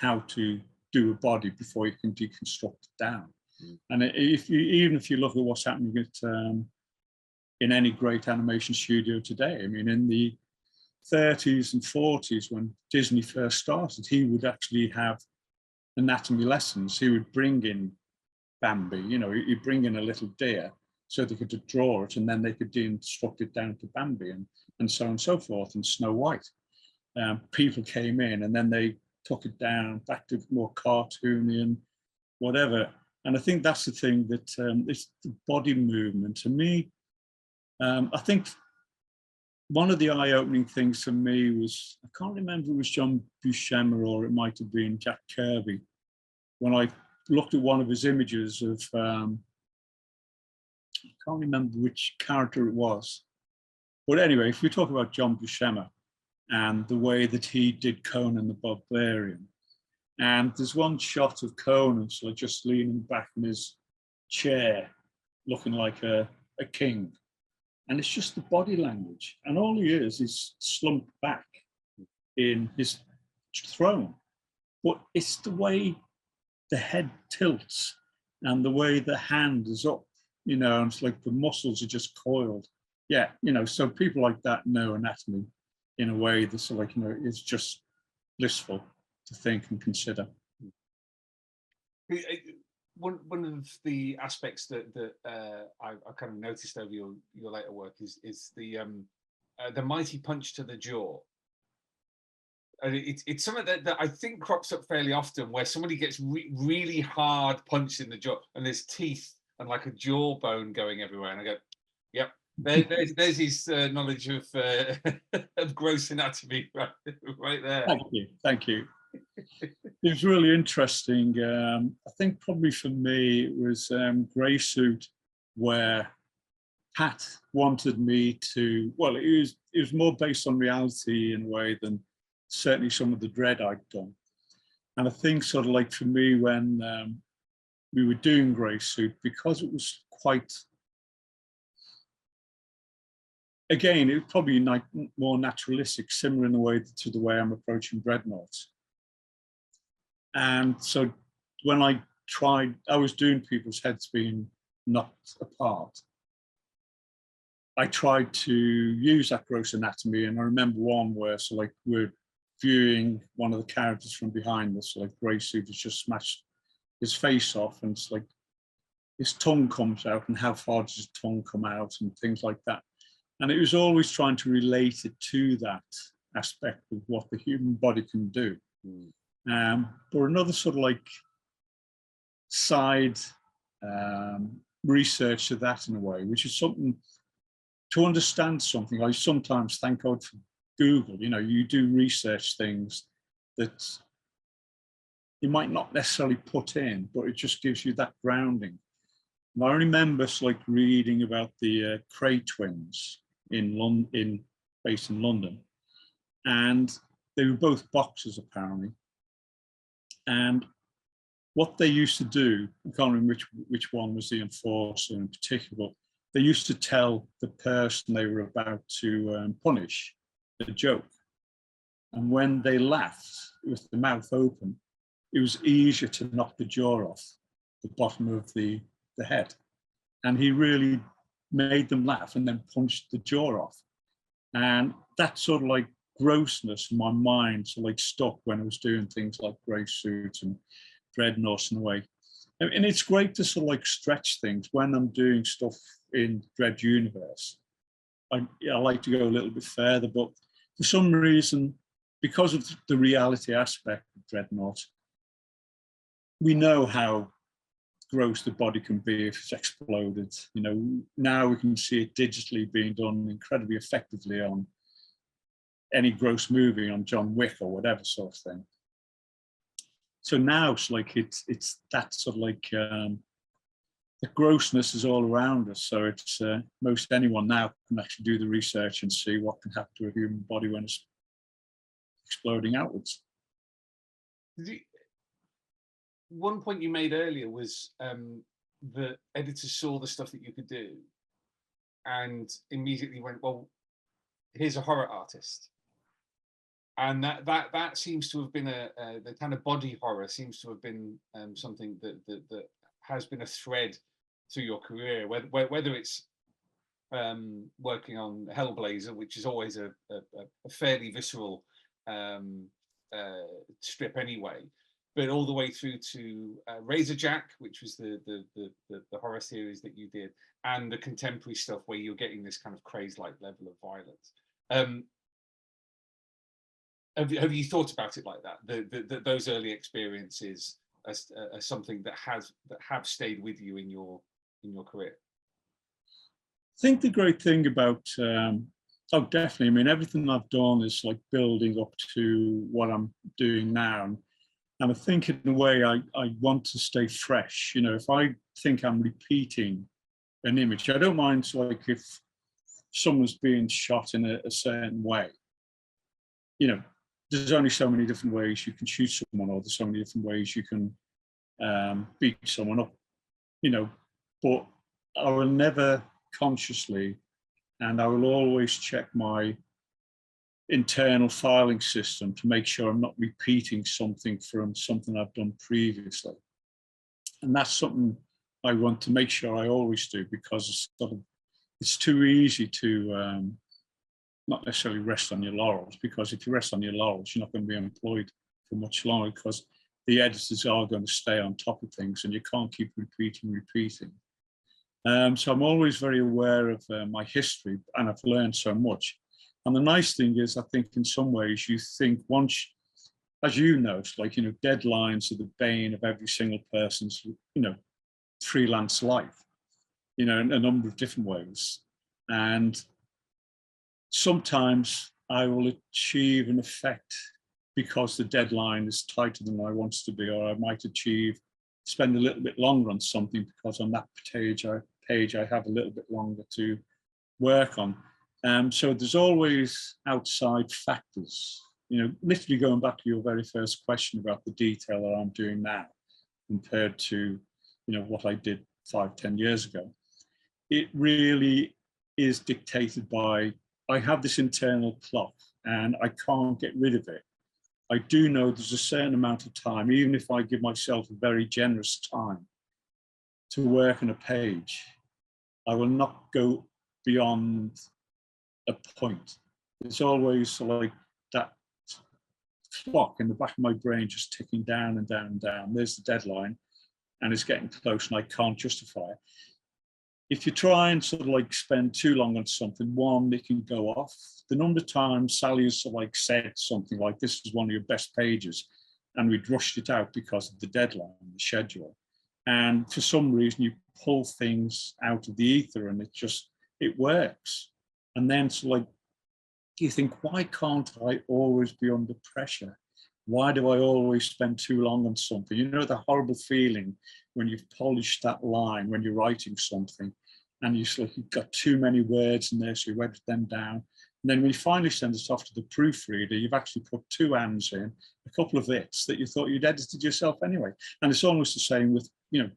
how to do a body before you can deconstruct it down. And even if you look at what's happening in any great animation studio today, I mean, in the 30s and 40s, when Disney first started, he would actually have anatomy lessons. He would bring in Bambi, you know, he'd bring in a little deer so they could draw it, and then they could deconstruct it down to Bambi and so on and so forth, and Snow White. People came in and then they took it down back to more cartoony and whatever. And I think that's the thing that it's the body movement. To me, I think one of the eye-opening things for me was, I can't remember if it was John Buscema or it might have been Jack Kirby, when I looked at one of his images of, I can't remember which character it was. But anyway, if we talk about John Buscema and the way that he did Conan the Barbarian, and there's one shot of Conan so just leaning back in his chair, looking like a king. And it's just the body language. And all he is slumped back in his throne. But it's the way the head tilts and the way the hand is up, you know, and it's like the muscles are just coiled. Yeah, you know, so people like that know anatomy in a way that's like, you know, it's just blissful to think and consider. One of the aspects that I kind of noticed over your later work is the mighty punch to the jaw. And it's something that I think crops up fairly often, where somebody gets really hard punched in the jaw, and there's teeth and like a jawbone going everywhere. And I go, yep, there's his knowledge of of gross anatomy right there. Thank you. It was really interesting. I think probably for me it was Grey Suit, where Pat wanted me to, well, it was more based on reality in a way than certainly some of the Dredd I'd done. And I think sort of like for me, when we were doing grey suit, because it was quite, again, it was probably more naturalistic, similar in a way to the way I'm approaching Dreadnoughts. And so when I was doing people's heads being knocked apart, I tried to use that gross anatomy. And I remember one where, so like, we're viewing one of the characters from behind us, so like grey suit has just smashed his face off, and it's like his tongue comes out, and how far does his tongue come out, and things like that. And it was always trying to relate it to that aspect of what the human body can do. But another sort of like side research to that in a way, which is something, to understand something, I sometimes thank God for Google. You know, you do research things that you might not necessarily put in, but it just gives you that grounding. And I remember like reading about the Cray twins based in London, and they were both boxers apparently. And what they used to do, I can't remember which one was the enforcer in particular, but they used to tell the person they were about to punish a joke. And when they laughed with the mouth open, it was easier to knock the jaw off the bottom of the head. And he really made them laugh and then punched the jaw off. And that sort of like grossness in my mind so like stuck when I was doing things like grey suits and Dreadnoughts in a way. And it's great to sort of like stretch things when I'm doing stuff in Dread universe. I like to go a little bit further, but for some reason, because of the reality aspect of Dreadnought, we know how gross the body can be if it's exploded. You know, now we can see it digitally being done incredibly effectively on any gross movie, on John Wick or whatever sort of thing. So now it's like it's that sort of like the grossness is all around us. So it's most anyone now can actually do the research and see what can happen to a human body when it's exploding outwards. One point you made earlier was the editors saw the stuff that you could do and immediately went, well, here's a horror artist. And that seems to have been the kind of body horror seems to have been something that has been a thread through your career, whether it's working on Hellblazer, which is always a fairly visceral strip anyway, but all the way through to Razorjack, which was the horror series that you did, and the contemporary stuff where you're getting this kind of craze-like level of violence. Have you thought about it like that? Those early experiences are something that have stayed with you in your career? I think the great thing about oh, definitely. I mean, everything I've done is like building up to what I'm doing now. And I think in a way I want to stay fresh. You know, if I think I'm repeating an image, I don't mind. So like if someone's being shot in a certain way, you know, there's only so many different ways you can shoot someone, or there's so many different ways you can beat someone up, you know, but I will never consciously, and I will always check my internal filing system to make sure I'm not repeating something from something I've done previously. And that's something I want to make sure I always do, because it's too easy to not necessarily rest on your laurels, because if you rest on your laurels, you're not going to be employed for much longer, because the editors are going to stay on top of things and you can't keep repeating. So I'm always very aware of my history, and I've learned so much. And the nice thing is, I think in some ways you think once, as you know, it's like, you know, deadlines are the bane of every single person's, you know, freelance life, you know, in a number of different ways. And sometimes I will achieve an effect because the deadline is tighter than I want it to be, or I might spend a little bit longer on something because on that page I have a little bit longer to work on. So there's always outside factors, you know, literally going back to your very first question about the detail that I'm doing now compared to, what I did 5-10 years ago. It really is dictated by, I have this internal clock and I can't get rid of it. I do know there's a certain amount of time, even if I give myself a very generous time to work on a page, I will not go beyond a point. It's always like that clock in the back of my brain just ticking down and down and down. There's the deadline and it's getting close and I can't justify it. If you try and sort of like spend too long on something, one, it can go off. The number of times Sally has sort of like said something like, this is one of your best pages, and we'd rushed it out because of the deadline, the schedule. And for some reason you pull things out of the ether and it works. And then it's like, you think, why can't I always be under pressure? Why do I always spend too long on something? You know, the horrible feeling when you've polished that line, when you're writing something and you've got too many words in there, so you edit them down. And then when you finally send it off to the proofreader, you've actually put 2 ands in, a couple of its that you thought you'd edited yourself anyway. And it's almost the same with,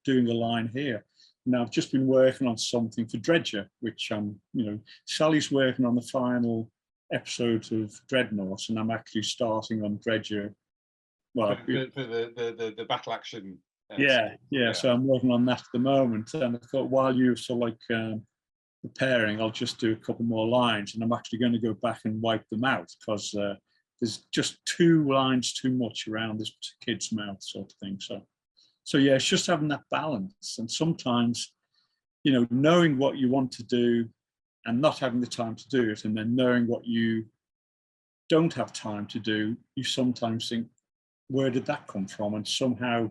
doing a line here. Now, I've just been working on something for Dredger, which Sally's working on the final episode of Dreadnoughts, and I'm actually starting on Dredger. Well, for the battle action. Yeah. So I'm working on that at the moment, and I thought while you're sort of like preparing, I'll just do a couple more lines, and I'm actually going to go back and wipe them out because there's just 2 lines too much around this kid's mouth, sort of thing. So yeah, it's just having that balance, and sometimes, knowing what you want to do and not having the time to do it, and then knowing what you don't have time to do, you sometimes think, where did that come from? And somehow,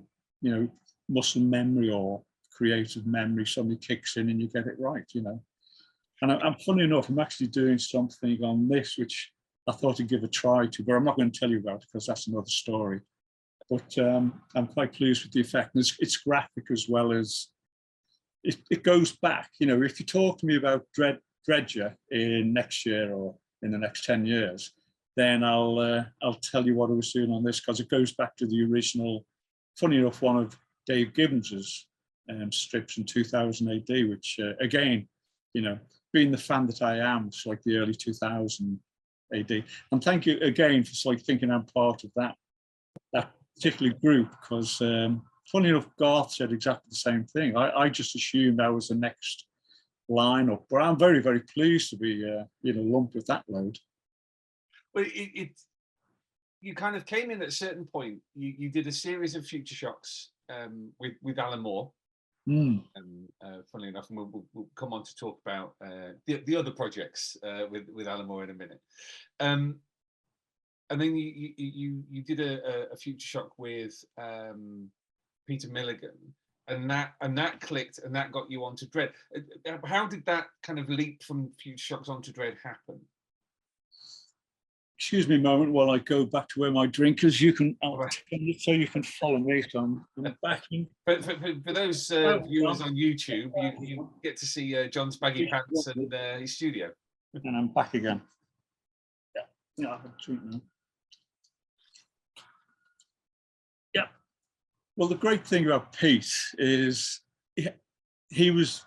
muscle memory or creative memory suddenly kicks in and you get it right, And I'm funny enough, I'm actually doing something on this, which I thought I'd give a try to, but I'm not going to tell you about it because that's another story. But I'm quite pleased with the effect. And it's graphic as well as, it goes back. If you talk to me about Dredger in next year or in the next 10 years, then I'll tell you what I was doing on this, because it goes back to the original, funny enough, one of Dave Gibbons's strips in 2000 AD, which again, being the fan that I am, it's like the early 2000 AD. And thank you again for thinking I'm part of that particular group, because funny enough, Garth said exactly the same thing. I just assumed I was the next lineup, but I'm very, very pleased to be lumped with that load. Well, you kind of came in at a certain point. You did a series of Future Shocks with Alan Moore. Funnily enough, and we'll come on to talk about the other projects with Alan Moore in a minute. And then you did a Future Shock with Peter Milligan, and that clicked, and that got you onto Dredd. How did that kind of leap from Future Shocks onto Dredd happen? Excuse me a moment while I go back to where my drink is. You can, so you can follow me. So I'm backing. For those viewers on YouTube, you get to see John's baggy pants and his studio. And I'm back again. Yeah, I have a drink now. Yeah. Well, the great thing about Pete is he was,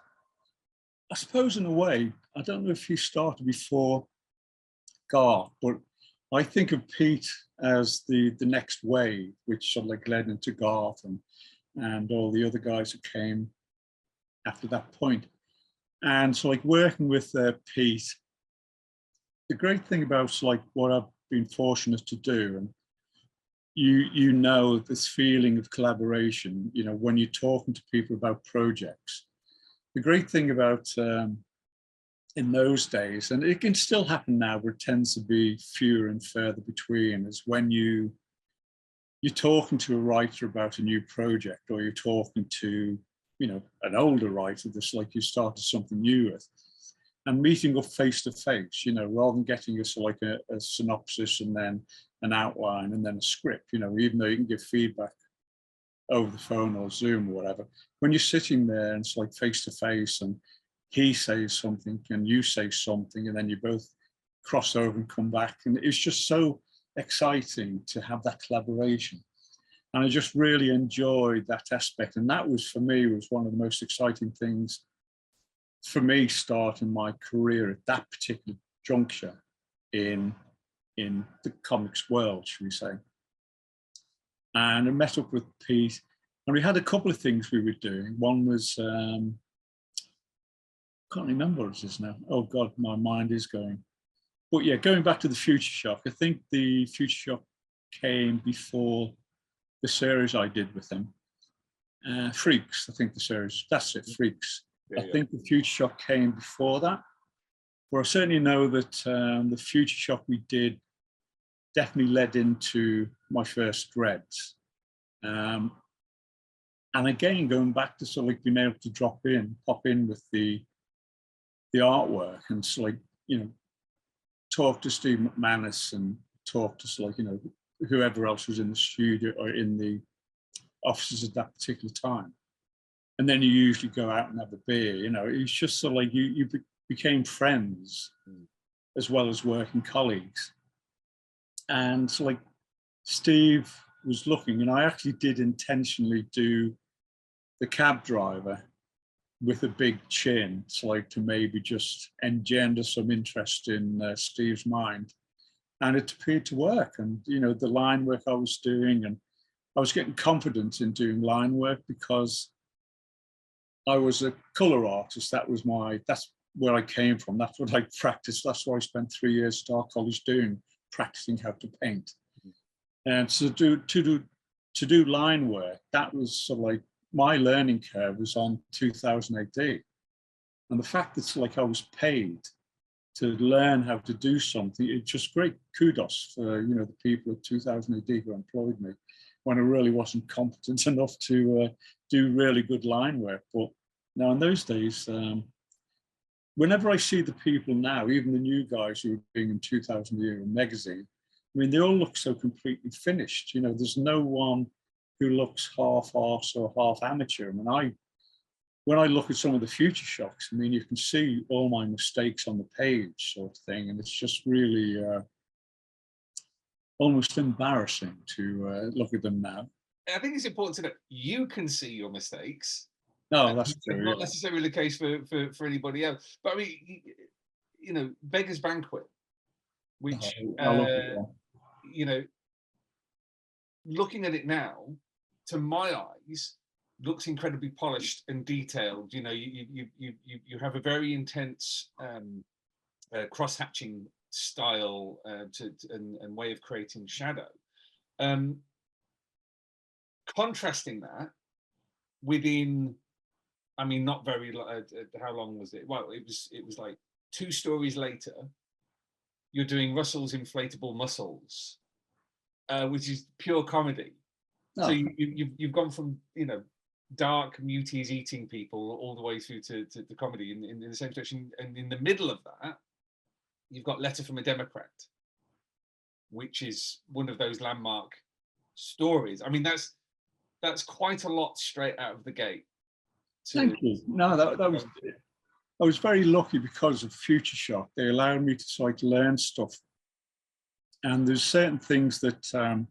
I suppose, in a way, I don't know if he started before Garth, but I think of Pete as the next wave, which sort of like led into Garth and all the other guys that came after that point. And so like working with Pete, the great thing about like what I've been fortunate to do, and you know this feeling of collaboration, when you're talking to people about projects. The great thing about in those days, and it can still happen now, but it tends to be fewer and further between, is when you're talking to a writer about a new project, or you're talking to an older writer that's like you started something new with, and meeting up face to face, rather than getting a synopsis and then an outline and then a script, even though you can give feedback over the phone or Zoom or whatever, when you're sitting there and it's like face to face and he says something and you say something and then you both cross over and come back, and it's just so exciting to have that collaboration. And I just really enjoyed that aspect. And that was, for me, was one of the most exciting things for me starting my career at that particular juncture in the comics world, should we say. And I met up with Pete, and we had a couple of things we were doing. One was, can't remember what it is now. Oh God, my mind is going. But yeah, going back to the Future Shock, I think the Future Shock came before the series I did with him. Freaks, I think the series, that's it, Freaks. Yeah, I think the Future Shock came before that. But I certainly know that the Future Shock we did definitely led into my first Dreads. And again, going back to sort of like being able to pop in with the artwork and sort of like, you know, talk to Steve McManus and talk to sort of like, you know, whoever else was in the studio or in the offices at that particular time. And then you usually go out and have a beer, you know, it's just sort of like you became friends as well as working colleagues. And so like Steve was looking, and I actually did intentionally do the cab driver with a big chin, so like to maybe just engender some interest in Steve's mind. And it appeared to work. And, you know, the line work I was doing, and I was getting confident in doing line work because I was a color artist. That's where I came from. That's what I practiced. That's what I spent 3 years at art college doing, practicing how to paint. And so to do line work, that was sort of like my learning curve was on 2000 AD. And the fact that like I was paid to learn how to do something, it's just great kudos for, you know, the people at 2000 AD who employed me when I really wasn't competent enough to do really good line work. But now in those days, whenever I see the people now, even the new guys who are doing in 2000 a year in magazine, I mean, they all look so completely finished. You know, there's no one who looks half-arse or half-amateur. I mean, when I look at some of the Future Shocks, I mean, you can see all my mistakes on the page sort of thing. And it's just really almost embarrassing to look at them now. I think it's important to know you can see your mistakes. No, that's true. Not necessarily the case for anybody else. But I mean, you know, Beggar's Banquet, which, you know, looking at it now, to my eyes, looks incredibly polished and detailed. You know, you have a very intense cross-hatching style and way of creating shadow. Contrasting that within, I mean, not very. How long was it? Well, it was like 2 stories later. You're doing Russell's Inflatable Muscles, which is pure comedy. Oh. So you've gone from, you know, dark muties eating people all the way through to comedy in the same section, and in the middle of that, you've got Letter from a Democrat, which is one of those landmark stories. I mean, that's quite a lot straight out of the gate. Thank you. No, that was. I was very lucky because of Future Shock. They allowed me to like learn stuff, and there's certain things that.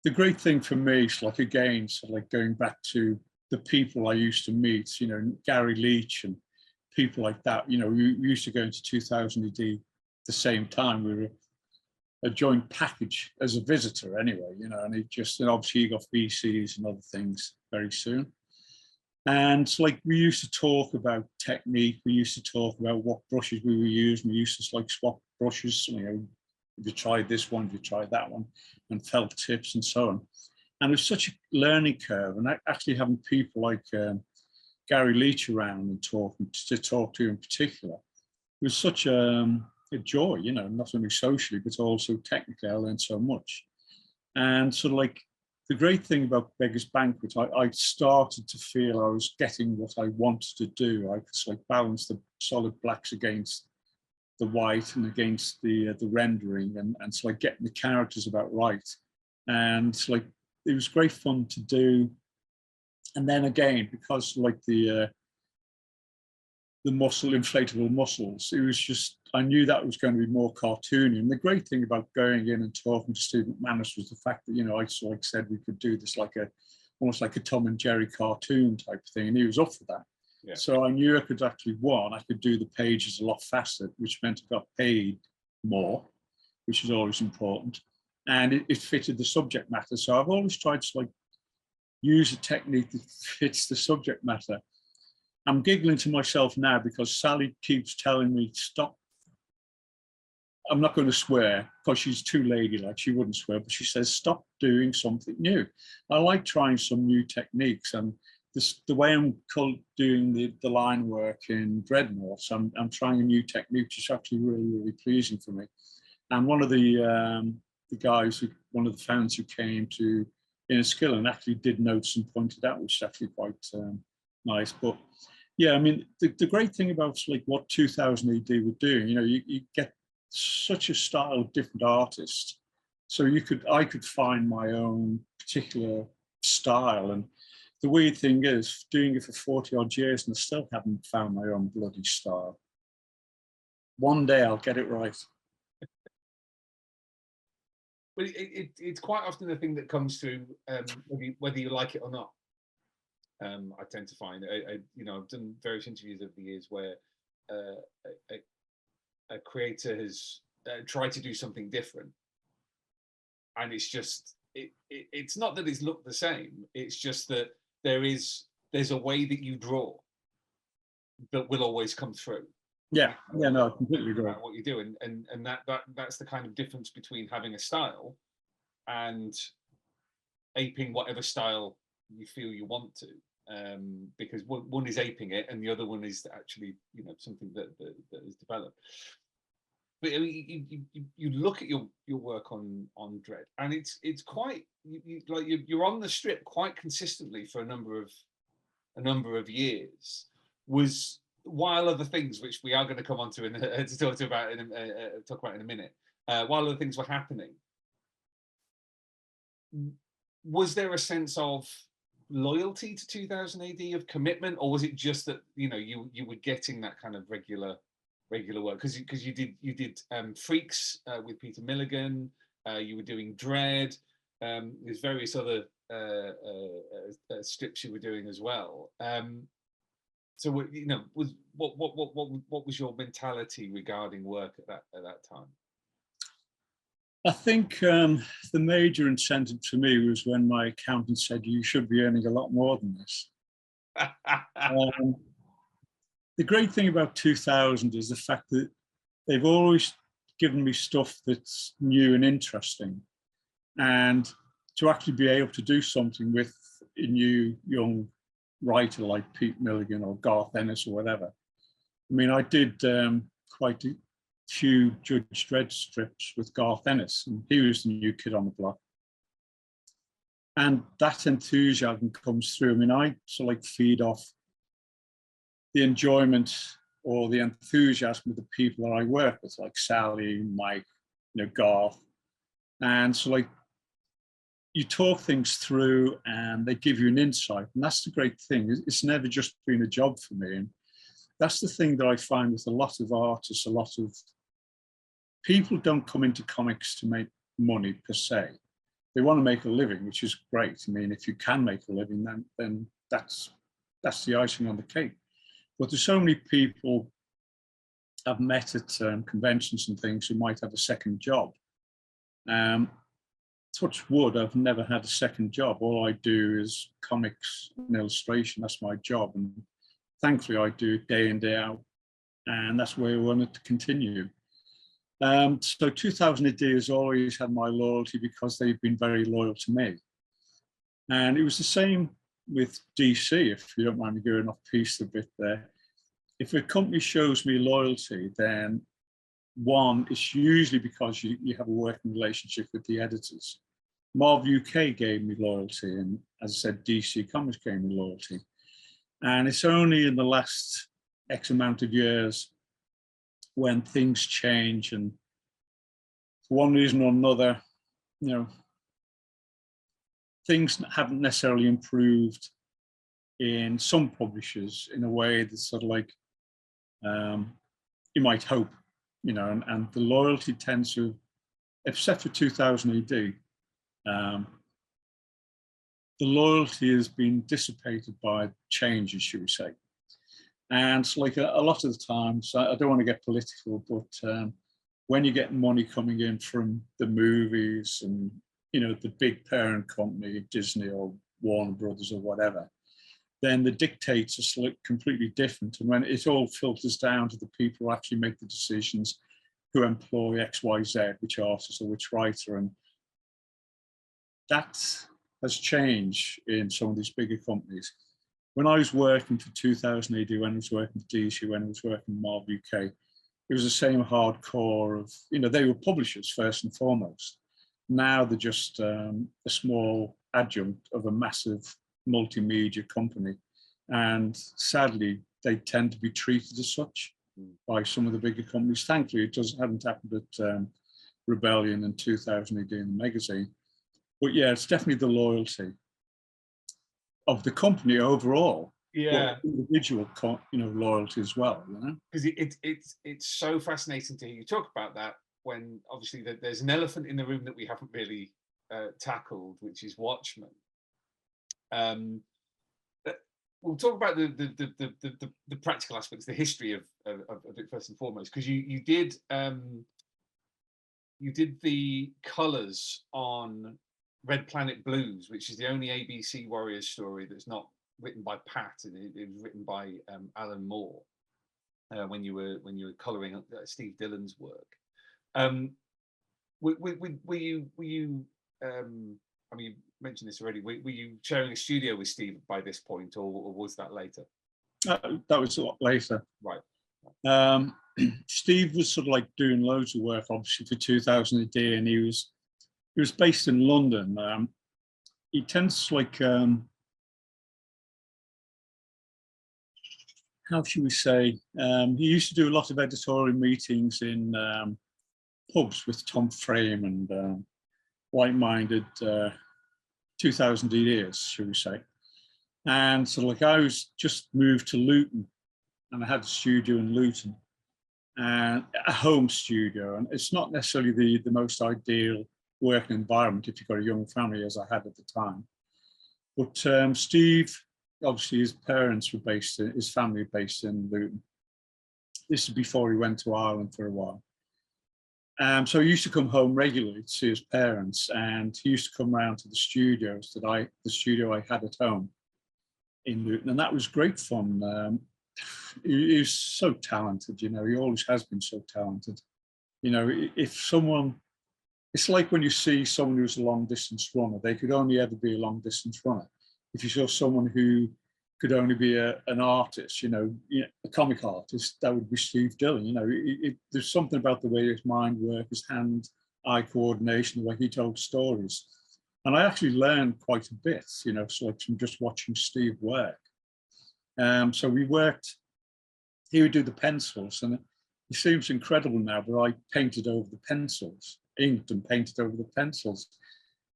The great thing for me is like, again, sort of like going back to the people I used to meet, you know, Gary Leach and people like that. You know, we used to go into 2000 AD the same time. We were a joint package as a visitor anyway, you know, and obviously he got VCs and other things very soon. And like we used to talk about technique, we used to talk about what brushes we were using, we used to like swap brushes, you know, if you tried this one, if you tried that one, and felt tips and so on. And it was such a learning curve, and actually having people like Gary Leach around and talk to in particular, it was such a joy, you know, not only socially, but also technically. I learned so much. And sort of like the great thing about Beggar's Banquet, I started to feel I was getting what I wanted to do. I could like balance the solid blacks against the white and against the rendering, and so like getting the characters about right. And so like it was great fun to do. And then again, because like the inflatable muscles, it was just, I knew that was going to be more cartoony. And the great thing about going in and talking to Stephen McManus was the fact that, you know, I sort of said we could do this like almost like a Tom and Jerry cartoon type of thing, and he was up for that. Yeah. So I knew I could actually, I could do the pages a lot faster, which meant I got paid more, which is always important, and it fitted the subject matter. So I've always tried to like use a technique that fits the subject matter. I'm giggling to myself now because Sally keeps telling me, stop. I'm not going to swear because she's too ladylike. She wouldn't swear, but she says, stop doing something new. I like trying some new techniques. And the way I'm doing the line work in Dreadnoughts, I'm trying a new technique, which is actually really, really pleasing for me. And one of the guys, one of the fans who came to Inniskillen actually did notice and pointed out, which is actually quite nice. But yeah, I mean, the great thing about like what 2000 AD were doing, you know, you get such a style of different artists. So I could find my own particular style. And the weird thing is, doing it for 40 odd years and I still haven't found my own bloody style. One day I'll get it right. But it's quite often the thing that comes through, whether you like it or not. I tend to find, you know, I've done various interviews over the years where a creator has tried to do something different, and it's just it's not that it's looked the same. It's just that there's a way that you draw that will always come through. Yeah, no, I completely agree. What you do, and that's the kind of difference between having a style and aping whatever style you feel you want to. Because one is aping it, and the other one is actually, you know, something that is developed. But I mean, you look at your work on Dredd, and it's quite you're on the strip quite consistently for a number of years. Was while other things, which we are going to come on to to talk about in a minute, while other things were happening, was there a sense of loyalty to 2000 AD, of commitment, or was it just that, you know, you were getting that kind of regular work because you did Freaks with Peter Milligan, you were doing Dredd, there's various other strips you were doing as well. So, you know, what was your mentality regarding work at that time? I think the major incentive for me was when my accountant said, you should be earning a lot more than this. The great thing about 2000 is the fact that they've always given me stuff that's new and interesting. And to actually be able to do something with a new young writer like Pete Milligan or Garth Ennis or whatever. I mean, I did quite a few Judge Dredd strips with Garth Ennis, and he was the new kid on the block. And that enthusiasm comes through. I mean, I sort of like feed off the enjoyment or the enthusiasm of the people that I work with, like Sally, Mike, you know, Garth. And so like you talk things through and they give you an insight. And that's the great thing. It's never just been a job for me. And that's the thing that I find with a lot of artists, a lot of people don't come into comics to make money per se. They want to make a living, which is great. I mean, if you can make a living, then that's the icing on the cake. But there's so many people I've met at conventions and things who might have a second job. Touch wood, I've never had a second job. All I do is comics and illustration. That's my job. And thankfully, I do it day in, day out. And that's where I wanted to continue. So 2000 AD has always had my loyalty because they've been very loyal to me. And it was the same with DC, if you don't mind me going off piece a bit there. If a company shows me loyalty, then one, it's usually because you have a working relationship with the editors. Marvel UK gave me loyalty, and as I said, DC Comics gave me loyalty. And it's only in the last X amount of years when things change, and for one reason or another, you know, things haven't necessarily improved in some publishers in a way that's sort of like you might hope. you know, and the loyalty tends to, except for 2000 AD, the loyalty has been dissipated by changes, should we say. And it's like a lot of the times, I don't want to get political, but when you get money coming in from the movies and, you know, the big parent company, Disney or Warner Brothers or whatever, then the dictates are completely different. And when it all filters down to the people who actually make the decisions, who employ X, Y, Z, which artist or which writer, and that has changed in some of these bigger companies. When I was working for 2000 AD, when I was working for DC, when I was working in Marvel UK, it was the same hardcore of, you know, they were publishers first and foremost. Now they're just a small adjunct of a massive multimedia company. And sadly, they tend to be treated as such by some of the bigger companies. Thankfully, it hadn't happened at Rebellion in 2000 AD in the magazine. But yeah, it's definitely the loyalty of the company overall. Yeah, individual, you know, loyalty as well. You know, because it's so fascinating to hear you talk about that. When obviously there's an elephant in the room that we haven't really tackled, which is Watchmen. We'll talk about the practical aspects, the history of it first and foremost, because you did the colors on Red Planet Blues, which is the only ABC Warriors story that's not written by Pat, and it was written by Alan Moore when you were coloring Steve Dillon's work. Were you I mean, you mentioned this already. Were you sharing a studio with Steve by this point, or was that later? That was a lot later. Right. Steve was sort of like doing loads of work, obviously, for 2000 AD, and he was based in London. He tends to like, how should we say? He used to do a lot of editorial meetings in pubs with Tom Frame and like-minded 2000 ADers, should we say. And so like I was just moved to Luton, and I had a studio in Luton, and a home studio. And it's not necessarily the most ideal working environment if you've got a young family, as I had at the time. But Steve, obviously his parents were based in, his family based in Luton. This is before he went to Ireland for a while. So he used to come home regularly to see his parents, and he used to come around to the studios the studio I had at home in Luton, and that was great fun. He was so talented, you know, he always has been so talented. You know, if someone, it's like when you see someone who's a long distance runner, they could only ever be a long distance runner. If you saw someone who could only be an artist, you know, a comic artist, that would be Steve Dillon. You know, there's something about the way his mind worked, his hand-eye coordination, the way he told stories. And I actually learned quite a bit, you know, so like from just watching Steve work. So we worked, he would do the pencils, and it seems incredible now, but I painted over the pencils, inked and painted over the pencils.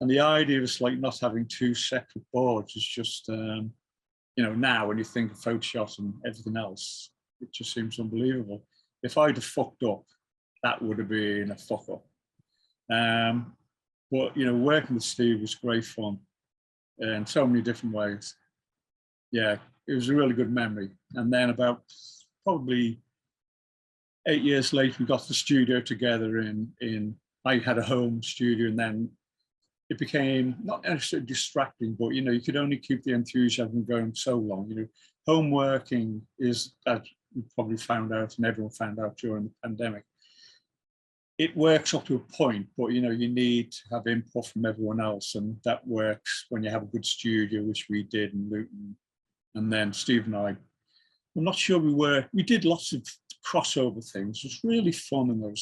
And the idea of like not having two separate boards is just, you know, now when you think of Photoshop and everything else, it just seems unbelievable. If I'd have fucked up, that would have been a fuck up. But, you know, working with Steve was great fun in so many different ways. Yeah, it was a really good memory. And then about probably 8 years later, we got the studio together I had a home studio, and then it became not necessarily distracting, but, you know, you could only keep the enthusiasm going so long. You know, home working is, as we probably found out, and everyone found out during the pandemic, it works up to a point, but, you know, you need to have input from everyone else, and that works when you have a good studio, which we did in Luton. And then Steve and I, I'm not sure we did lots of crossover things. It was really fun in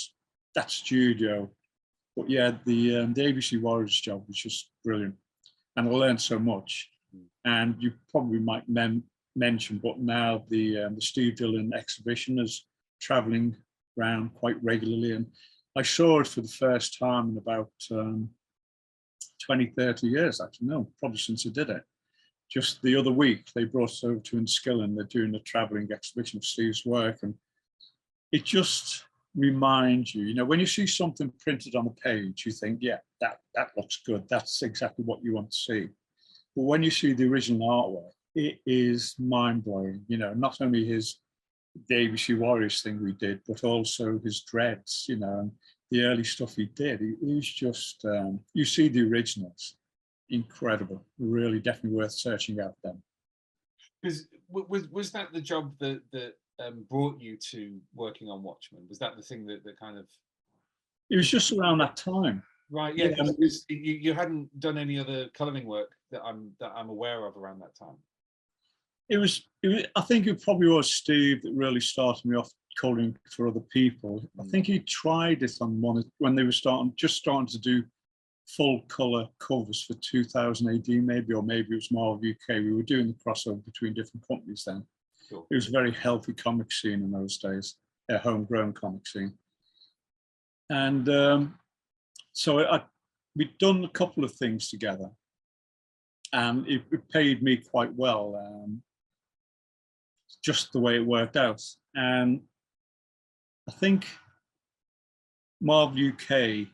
that studio. But yeah, the ABC Warriors job was just brilliant, and I learned so much. And you probably might mention, but now the Steve Dillon exhibition is traveling around quite regularly, and I saw it for the first time in about 20, 30 years, actually. No, probably since I did it. Just the other week, they brought us over to Enniskillen. They're doing a traveling exhibition of Steve's work, and it just remind you, you know, when you see something printed on a page, you think, yeah, that looks good. That's exactly what you want to see. But when you see the original artwork, it is mind-blowing. You know, not only the ABC Warriors thing we did, but also his dreads, you know, and the early stuff he did. It was just, you see the originals, incredible. Really, definitely worth searching out them. Because was that the job that brought you to working on Watchmen? Was that the thing that kind of? It was just around that time. Right. Yeah. Because you hadn't done any other colouring work that I'm aware of around that time. It was. I think it probably was Steve that really started me off colouring for other people. I think he tried it on one when they were just starting to do full colour covers for 2000 AD, maybe, or maybe it was Marvel UK. We were doing the crossover between different companies then. Sure. It was a very healthy comic scene in those days, a homegrown comic scene. And so we'd done a couple of things together, and it paid me quite well, just the way it worked out. And I think Marvel UK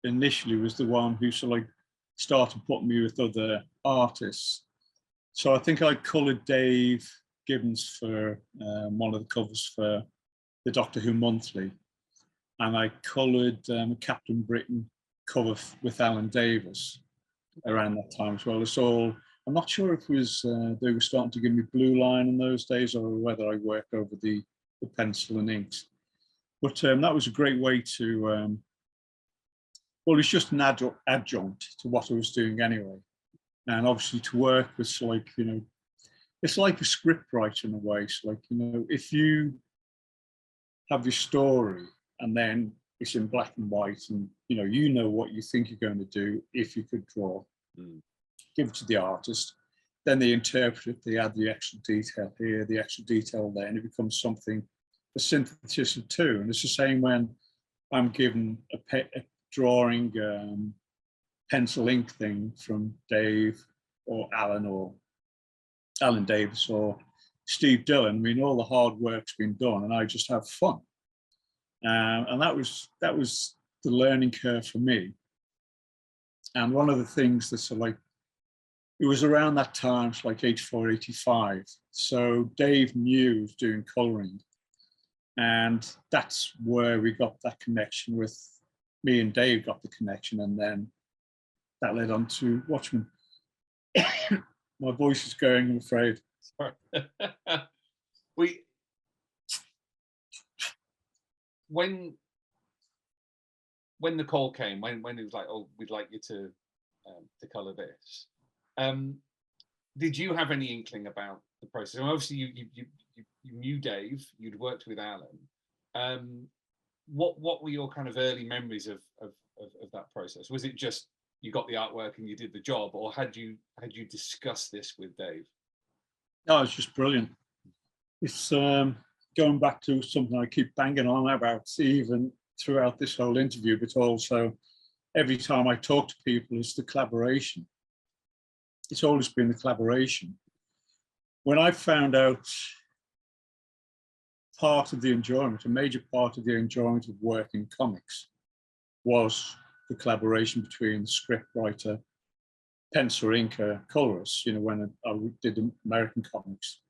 initially was the one who sort of like started putting me with other artists. So I think I coloured Dave Gibbons for one of the covers for the Doctor Who Monthly, and I coloured Captain Britain cover with Alan Davis around that time as well. It's all, I'm not sure if it was they were starting to give me blue line in those days, or whether I worked over the pencil and inks. But that was a great way to well, it's just an adjunct to what I was doing anyway. And obviously to work with, like, you know, it's like a script writer in a way. It's like, you know, if you have your story and then it's in black and white and, you know what you think you're going to do, if you could draw, give it to the artist, then they interpret it, they add the extra detail here, the extra detail there, and it becomes something, a synthesis of two. And it's the same when I'm given a drawing pencil ink thing from Dave or Alan Davis or Steve Dillon. I mean, all the hard work's been done and I just have fun. And that was the learning curve for me. And one of the things that's like, it was around that time, it's like 84, 85. So Dave knew he was doing colouring. And that's where we got that connection with, me and Dave got the connection, and then that led on to Watchmen. My voice is going, I'm afraid. Sorry. When the call came, when it was like, oh, we'd like you to colour this, did you have any inkling about the process? And obviously, you knew Dave, you'd worked with Alan. What were your kind of early memories of that process? Was it just you got the artwork and you did the job, or had you discussed this with Dave? No, it's just brilliant. It's going back to something I keep banging on about, even throughout this whole interview, but also every time I talk to people, is the collaboration. It's always been the collaboration. When I found out, part of the enjoyment, a major part of the enjoyment of working comics was the collaboration between the script writer, pencil inker, colorist, you know, when I did American comics.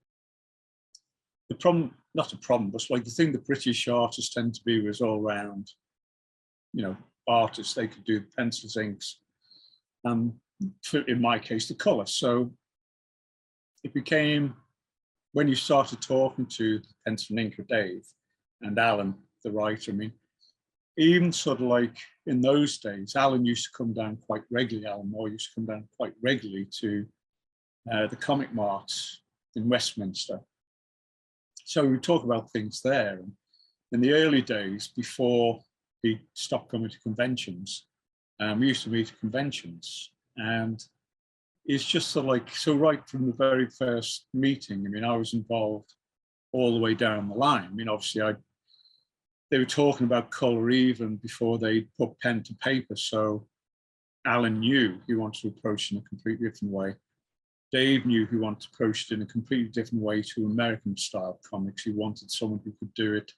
The problem, not a problem, but like the thing the British artists tend to be was all round, you know, artists, they could do the pencils, inks, and in my case, the color. So it became, when you started talking to the pencil and inker Dave and Alan, the writer, I mean, even sort of like in those days, Alan used to come down quite regularly, Alan Moore used to come down quite regularly to the comic marts in Westminster. So we talk about things there. And in the early days, before he stopped coming to conventions, we used to meet at conventions. And it's just sort of like, so right from the very first meeting, I mean, I was involved all the way down the line. I mean, obviously, they were talking about colour even before they put pen to paper. So Alan knew he wanted to approach it in a completely different way. Dave knew he wanted to approach it in a completely different way to American style comics. He wanted someone who could do it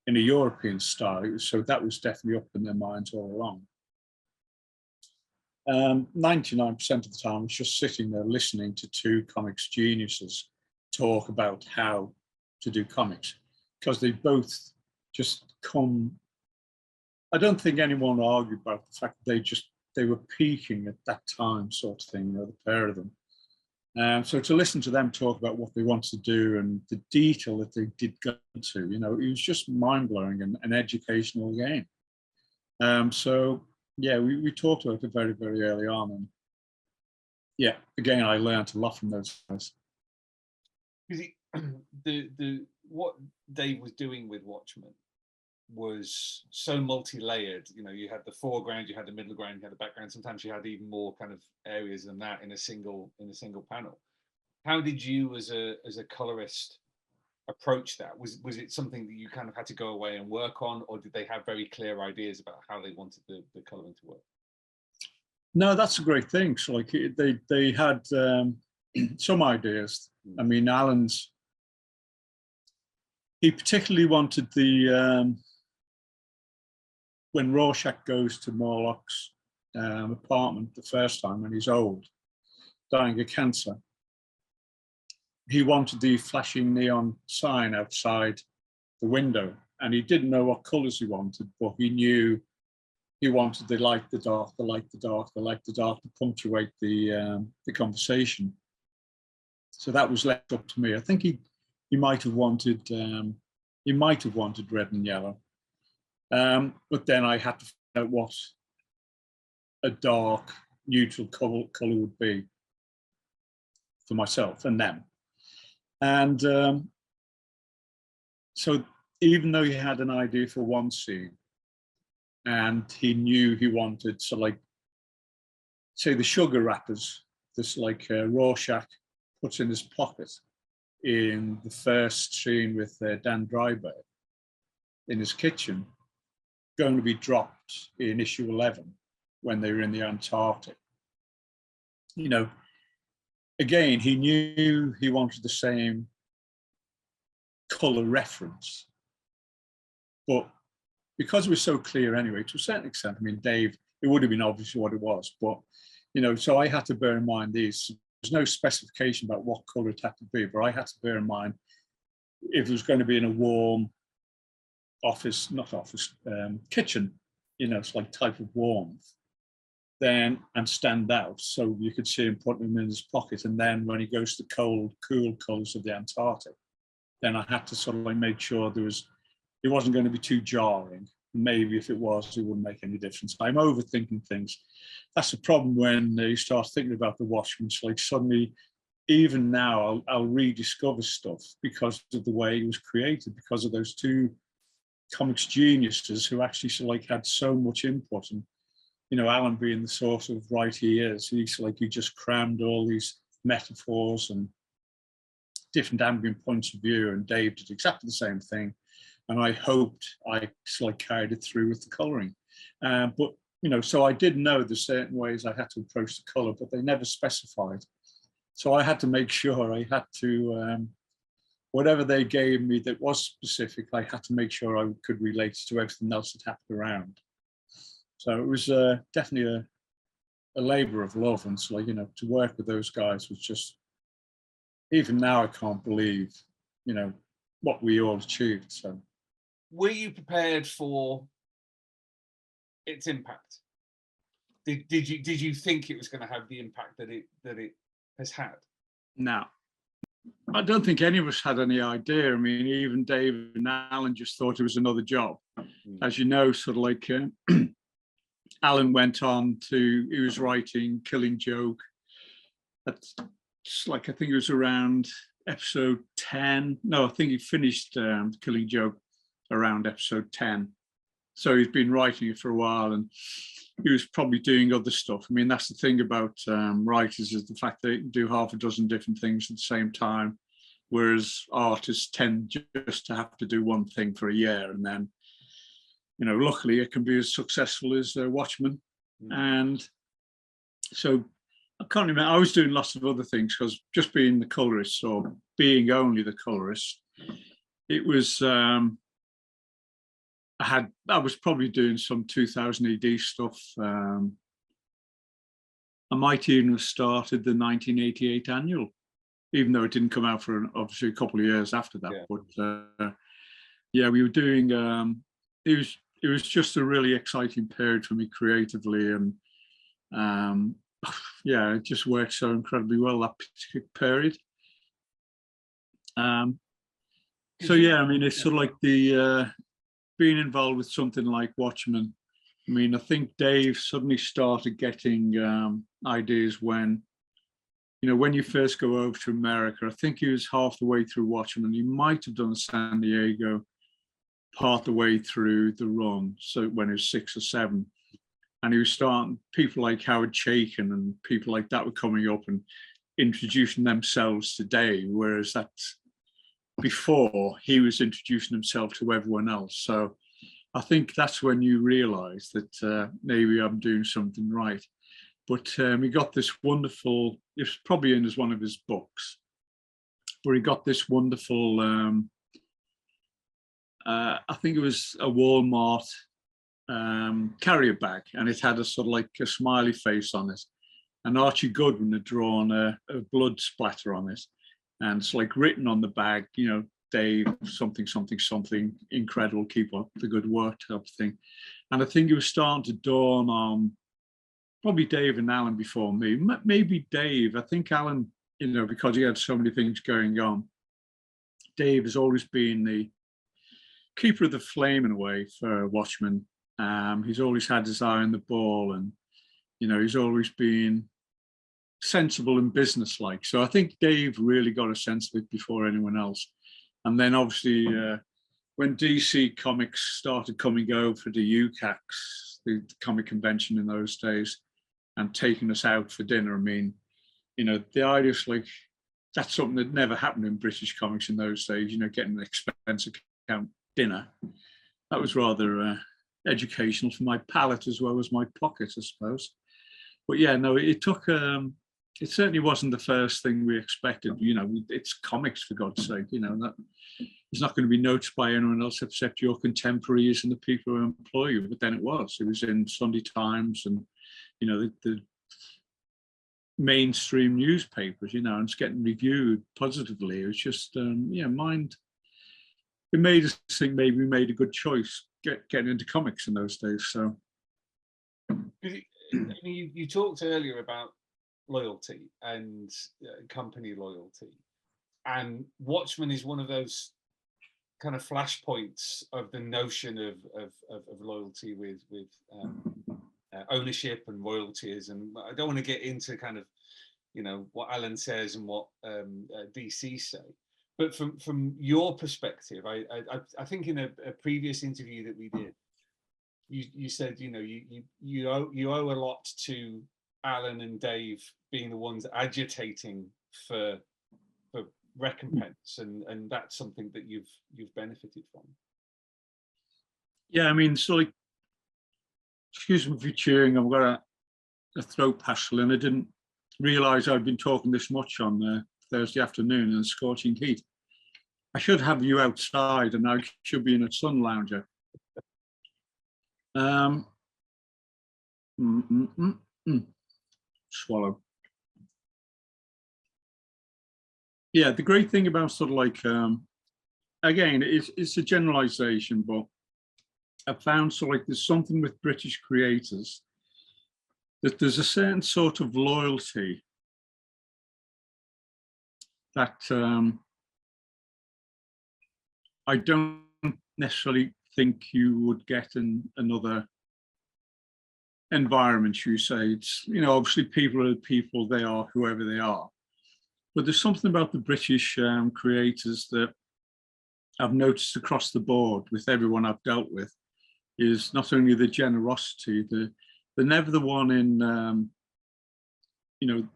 in a European style. So that was definitely up in their minds all along. 99% of the time, I was just sitting there listening to two comics geniuses talk about how to do comics, because they both just come. I don't think anyone argued about the fact that they were peaking at that time, sort of thing, the pair of them. So to listen to them talk about what they wanted to do and the detail that they did go to, it was just mind-blowing and an educational game. So yeah, we talked about it very, very early on. And yeah, again, I learned a lot from those guys. What Dave was doing with Watchmen was so multi-layered. You had the foreground, you had the middle ground, you had the background. Sometimes you had even more kind of areas than that in a single panel. How did you, as a colorist, approach that? Was it something that you kind of had to go away and work on, or did they have very clear ideas about how they wanted the coloring to work? No, that's a great thing. So like they had some ideas. I mean, he particularly wanted the when Rorschach goes to Morlock's apartment the first time when he's old, dying of cancer. He wanted the flashing neon sign outside the window, and he didn't know what colours he wanted, but he knew he wanted the light, the dark, the light, the dark, the light, the dark to punctuate the conversation. So that was left up to me. I think he might have wanted red and yellow, but then I had to find out what a dark, neutral color would be for myself and them. And so even though he had an idea for one scene, and he knew he wanted, so like, say the sugar wrappers, this like Rorschach puts in his pocket in the first scene with Dan Dryberg in his kitchen, going to be dropped in issue 11 when they were in the Antarctic. Again, he knew he wanted the same color reference, but because it was so clear anyway, to a certain extent, I mean, Dave, it would have been obvious what it was, but, so I had to bear in mind these. There's no specification about what color it had to be, but I had to bear in mind if it was going to be in a warm kitchen, it's like type of warmth, then, and stand out, so you could see him putting them in his pocket. And then when he goes to cool colors of the Antarctic, then I had to sort of like make sure it wasn't going to be too jarring. Maybe if it was, it wouldn't make any difference. I'm overthinking things. That's the problem when you start thinking about the Watchmen. So like suddenly, even now, I'll rediscover stuff because of the way it was created, because of those two comics geniuses who actually sort of like had so much input. And Alan being the sort of writer he is, he just crammed all these metaphors and different ambient points of view, and Dave did exactly the same thing. And I hoped I sort of carried it through with the colouring. But, so I did know there's certain ways I had to approach the colour, but they never specified. So I had to make sure I had to, whatever they gave me that was specific, I had to make sure I could relate to everything else that happened around. So it was definitely a labour of love. And so, to work with those guys was just, even now I can't believe, what we all achieved. So, were you prepared for its impact? Did you think it was going to have the impact that it has had? No, I don't think any of us had any idea. I mean, even Dave and Alan just thought it was another job. As you know, sort of like Alan went on he was writing Killing Joke. That's like, I think it was around episode 10. No, I think he finished Killing Joke around episode 10. So he's been writing it for a while, and he was probably doing other stuff. I mean, that's the thing about writers, is the fact they can do half a dozen different things at the same time, whereas artists tend just to have to do one thing for a year, and then, luckily it can be as successful as Watchmen. And so I can't remember, I was doing lots of other things, because just being the colorist, or being only the colorist, it was I was probably doing some 2000 AD stuff. I might even have started the 1988 annual, even though it didn't come out for obviously a couple of years after that. Yeah. But yeah, we were doing. It was just a really exciting period for me creatively, and yeah, it just worked so incredibly well that particular period. So yeah, I mean, it's sort of like the being involved with something like Watchmen. I mean, I think Dave suddenly started getting ideas when, you know, when you first go over to America. I think he was half the way through Watchmen. He might have done San Diego part the way through the run, so when he was 6 or 7. And he was starting, people like Howard Chaykin and people like that were coming up and introducing themselves to Dave, whereas that's before he was introducing himself to everyone else. So I think that's when you realize that maybe I'm doing something right. But he got this wonderful, it's probably in as one of his books, where he got this wonderful, I think it was a Walmart carrier bag, and it had a sort of like a smiley face on it. And Archie Goodwin had drawn a blood splatter on it. And it's like written on the bag, you know, Dave, something, something, something, incredible, keep up the good work type of thing. And I think it was starting to dawn on probably Dave and Alan before me. Maybe Dave, I think Alan, you know, because he had so many things going on. Dave has always been the keeper of the flame in a way for Watchmen. He's always had his eye on the ball, and, you know, he's always been sensible and businesslike. So I think Dave really got a sense of it before anyone else. And then obviously when DC Comics started coming over to UCAX, the comic convention in those days, and taking us out for dinner, I mean, you know, the idea is like, that's something that never happened in British comics in those days, you know, getting an expensive dinner. That was rather educational for my palate as well as my pocket, I suppose. But yeah, no, it took, it certainly wasn't the first thing we expected. You know, it's comics, for God's sake, you know, that it's not going to be noticed by anyone else except your contemporaries and the people who employ you. But then it was in Sunday Times and, you know, the mainstream newspapers, you know, and it's getting reviewed positively. It was just, yeah, it made us think maybe we made a good choice getting into comics in those days. So, you talked earlier about loyalty and company loyalty, and Watchmen is one of those kind of flashpoints of the notion of loyalty with ownership and royalties. And I don't want to get into kind of, you know, what Alan says and what DC say. But from your perspective, I think in a previous interview that we did, you said, you know, you owe a lot to Alan and Dave being the ones agitating for recompense, and that's something that you've benefited from. Yeah, I mean, so like, excuse me for cheering, I've got a throat pastel, and I didn't realise I'd been talking this much on Thursday afternoon in the scorching heat. I should have you outside, and I should be in a sun lounger. Swallow. Yeah, the great thing about sort of like, again, it's a generalization, but I found sort of like there's something with British creators that there's a certain sort of loyalty that I don't necessarily think you would get in another environment, you say. It's, you know, obviously people are people, they are whoever they are. But there's something about the British creators that I've noticed across the board with everyone I've dealt with, is not only the generosity, they're never the one in, you know,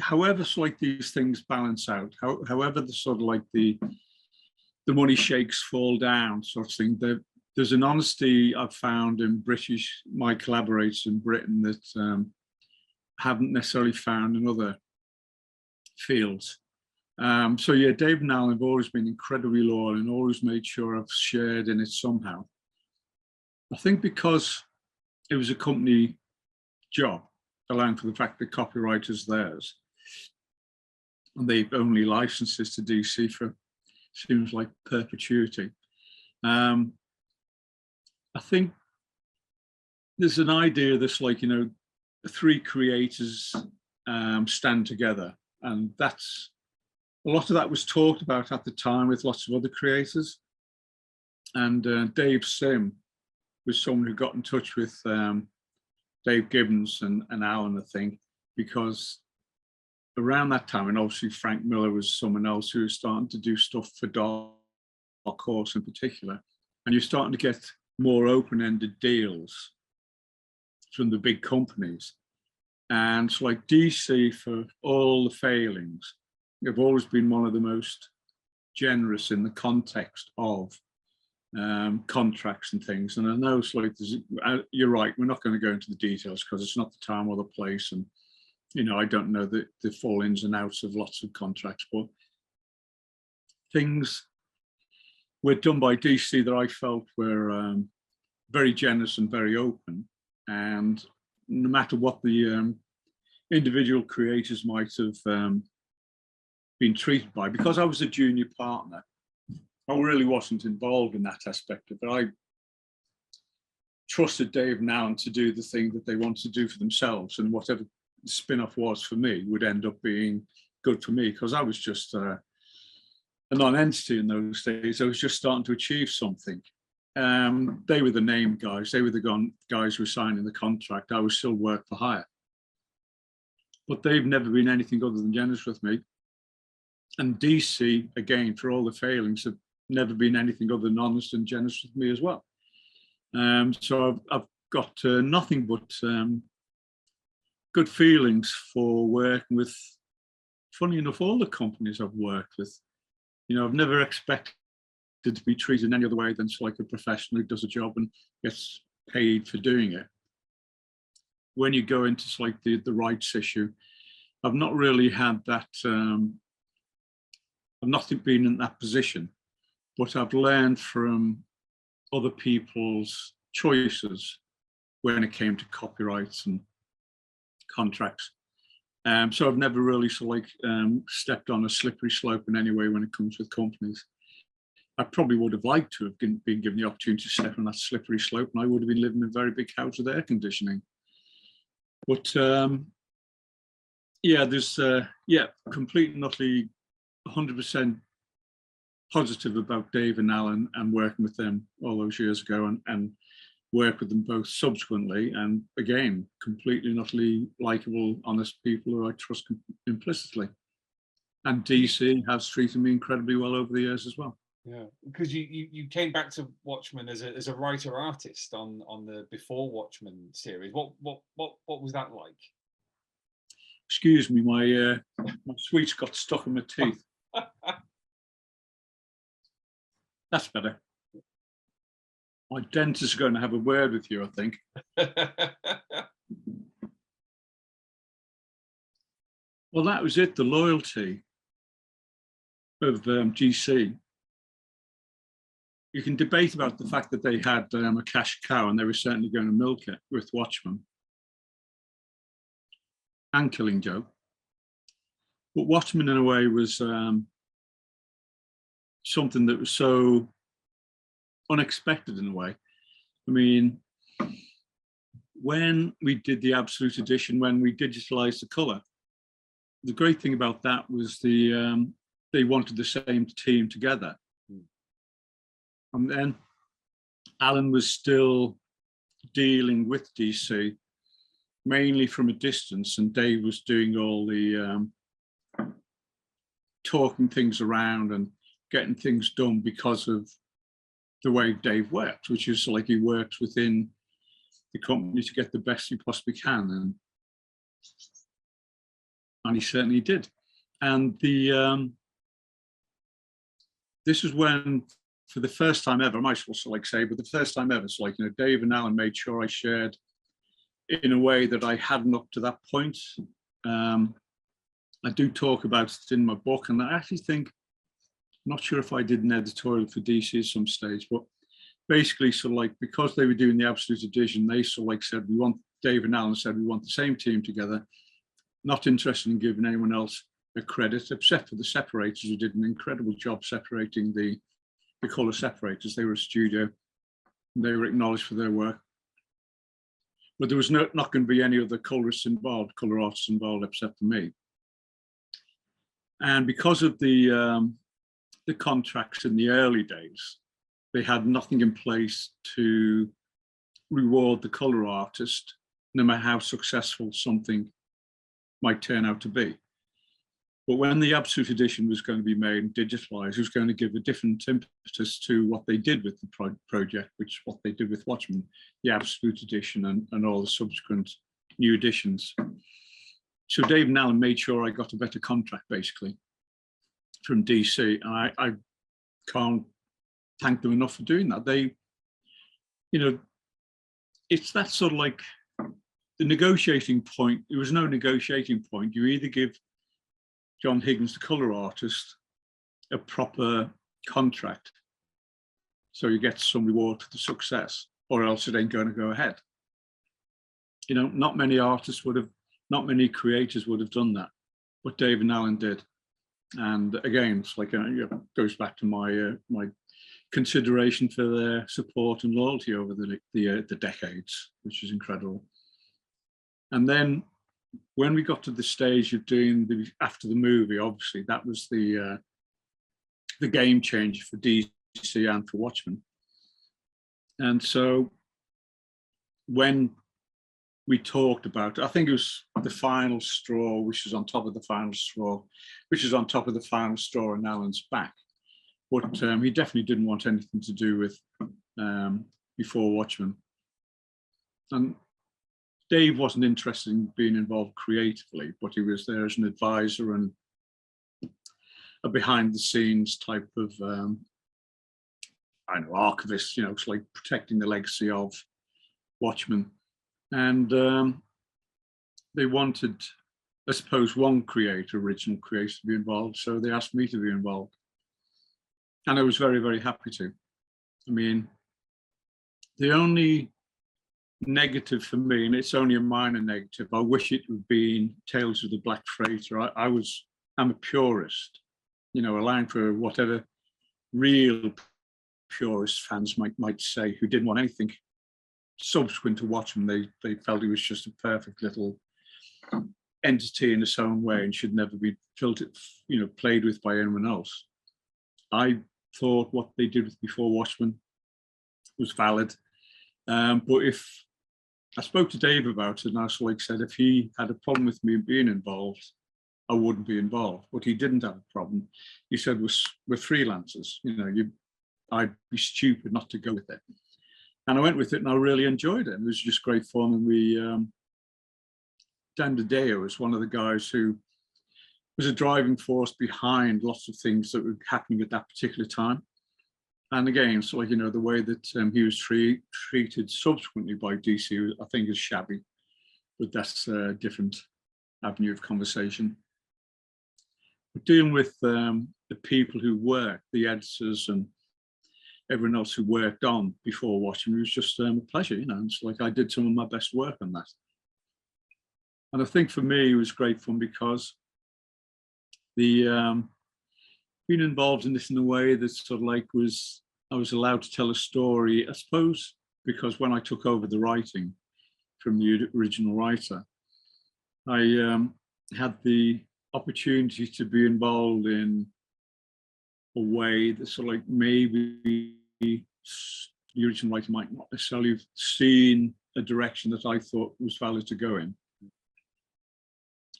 however sort of like these things balance out, however the sort of like the money shakes fall down sort of thing, there's an honesty I've found in my collaborators in Britain that haven't necessarily found in other fields. So yeah, Dave and Alan have always been incredibly loyal and always made sure I've shared in it somehow. I think because it was a company job, allowing for the fact that copyright is theirs, and they've only licenses to DC for seems like perpetuity. I think there's an idea that's like, three creators stand together, and that's a lot of that was talked about at the time with lots of other creators. And Dave Sim was someone who got in touch with Dave Gibbons and Alan, I think, because around that time, and obviously Frank Miller was someone else who was starting to do stuff for Dark Horse in particular, and you're starting to get more open-ended deals from the big companies. And it's like DC, for all the failings, have always been one of the most generous in the context of contracts and things. And I know it's like, you're right, we're not going to go into the details because it's not the time or the place. And, I don't know the full ins and outs of lots of contracts, but things were done by DC that I felt were very generous and very open. And no matter what the individual creators might have been treated by, because I was a junior partner, I really wasn't involved in that aspect of it. I trusted Dave and Alan to do the thing that they wanted to do for themselves, and whatever the spin-off was for me would end up being good for me, because I was just a non-entity in those days. I was just starting to achieve something. They were the name guys. They were the guys who were signing the contract. I was still work for hire. But they've never been anything other than generous with me. And DC, again, for all the failings, have never been anything other than honest and generous with me as well. So I've got nothing but good feelings for working with, funny enough, all the companies I've worked with. I've never expected to be treated in any other way than like a professional who does a job and gets paid for doing it. When you go into like the rights issue, I've not really had that. I've not been in that position, but I've learned from other people's choices when it came to copyrights and contracts. So I've never really stepped on a slippery slope in any way when it comes with companies. I probably would have liked to have been given the opportunity to step on that slippery slope, and I would have been living in a very big house with air conditioning. But there's complete and utterly 100% positive about Dave and Alan and working with them all those years ago, and work with them both subsequently. And again, completely and utterly likable, honest people who I trust implicitly. And DC has treated me incredibly well over the years as well. Yeah, because you came back to Watchmen as a writer artist on the before Watchmen series. What was that like? Excuse me, my sweets got stuck in my teeth. That's better. My dentist is going to have a word with you, I think. Well, that was it, the loyalty of GC. You can debate about the fact that they had a cash cow, and they were certainly going to milk it with Watchmen and Killing Joke. But Watchmen, in a way, was something that was so unexpected in a way. I mean, when we did the Absolute Edition, when we digitalized the color, the great thing about that was they wanted the same team together. And then Alan was still dealing with DC, mainly from a distance, and Dave was doing all the talking things around and getting things done because of the way Dave worked, which is like he works within the company to get the best he possibly can, and he certainly did. And this is when, for the first time ever, I might also say, but the first time ever, it's like, Dave and Alan made sure I shared in a way that I hadn't up to that point. I do talk about it in my book, and I actually think, I'm not sure if I did an editorial for DC at some stage, but basically sort of like, because they were doing the Absolute Edition, they sort of like said, Dave and Alan said, we want the same team together, not interested in giving anyone else a credit, except for the separators, who did an incredible job separating the colour separators. They were a studio, they were acknowledged for their work. But there was not going to be any other colorists involved, colour artists involved, except for me. And because of the contracts in the early days, they had nothing in place to reward the colour artist, no matter how successful something might turn out to be. But when the Absolute Edition was going to be made and digitalised, it was going to give a different impetus to what they did with the project, which what they did with Watchmen, the Absolute Edition and all the subsequent new editions. So Dave and Alan made sure I got a better contract, basically, from DC. And I can't thank them enough for doing that. They, you know, it's that sort of like the negotiating point. There was no negotiating point. You either give John Higgins, the colour artist, a proper contract, so you get some reward for the success, or else it ain't going to go ahead. You know, not many artists would have, not many creators would have done that, but Dave and Alan did. And again, it's like, it goes back to my my consideration for their support and loyalty over the decades, which is incredible. And then when we got to the stage of doing after the movie, obviously that was the game changer for DC and for Watchmen. And so when we talked about it, I think it was the final straw, which was on top of the final straw, which is on top of the final straw in Alan's back. But he definitely didn't want anything to do with before Watchmen. And Dave wasn't interested in being involved creatively, but he was there as an advisor and a behind the scenes type of, I know, archivist, you know, it's like protecting the legacy of Watchmen. And they wanted, I suppose, one original creator to be involved. So they asked me to be involved. And I was very, very happy to. I mean, the only negative for me, and it's only a minor negative, I wish it would be Tales of the Black Freighter. I'm a purist, you know, allowing for whatever real purist fans might say, who didn't want anything subsequent to Watchmen. They felt it was just a perfect little entity in its own way and should never be played with by anyone else. I thought what they did before Watchmen was valid. But if I spoke to Dave about it, and I said, if he had a problem with me being involved, I wouldn't be involved. But he didn't have a problem. He said, we're freelancers. You know, I'd be stupid not to go with it. And I went with it, and I really enjoyed it. It was just great fun. And we, Dan DiDeo was one of the guys who was a driving force behind lots of things that were happening at that particular time. And again, so like, you know, the way that he was treated subsequently by DC, I think, is shabby, but that's a different avenue of conversation. But dealing with the people who worked, the editors and everyone else who worked on before Watchmen, it was just a pleasure, you know. It's like I did some of my best work on that. And I think for me, it was great fun because being involved in this in a way that sort of like I was allowed to tell a story, I suppose, because when I took over the writing from the original writer, I had the opportunity to be involved in a way that sort of like maybe the original writer might not necessarily have seen a direction that I thought was valid to go in.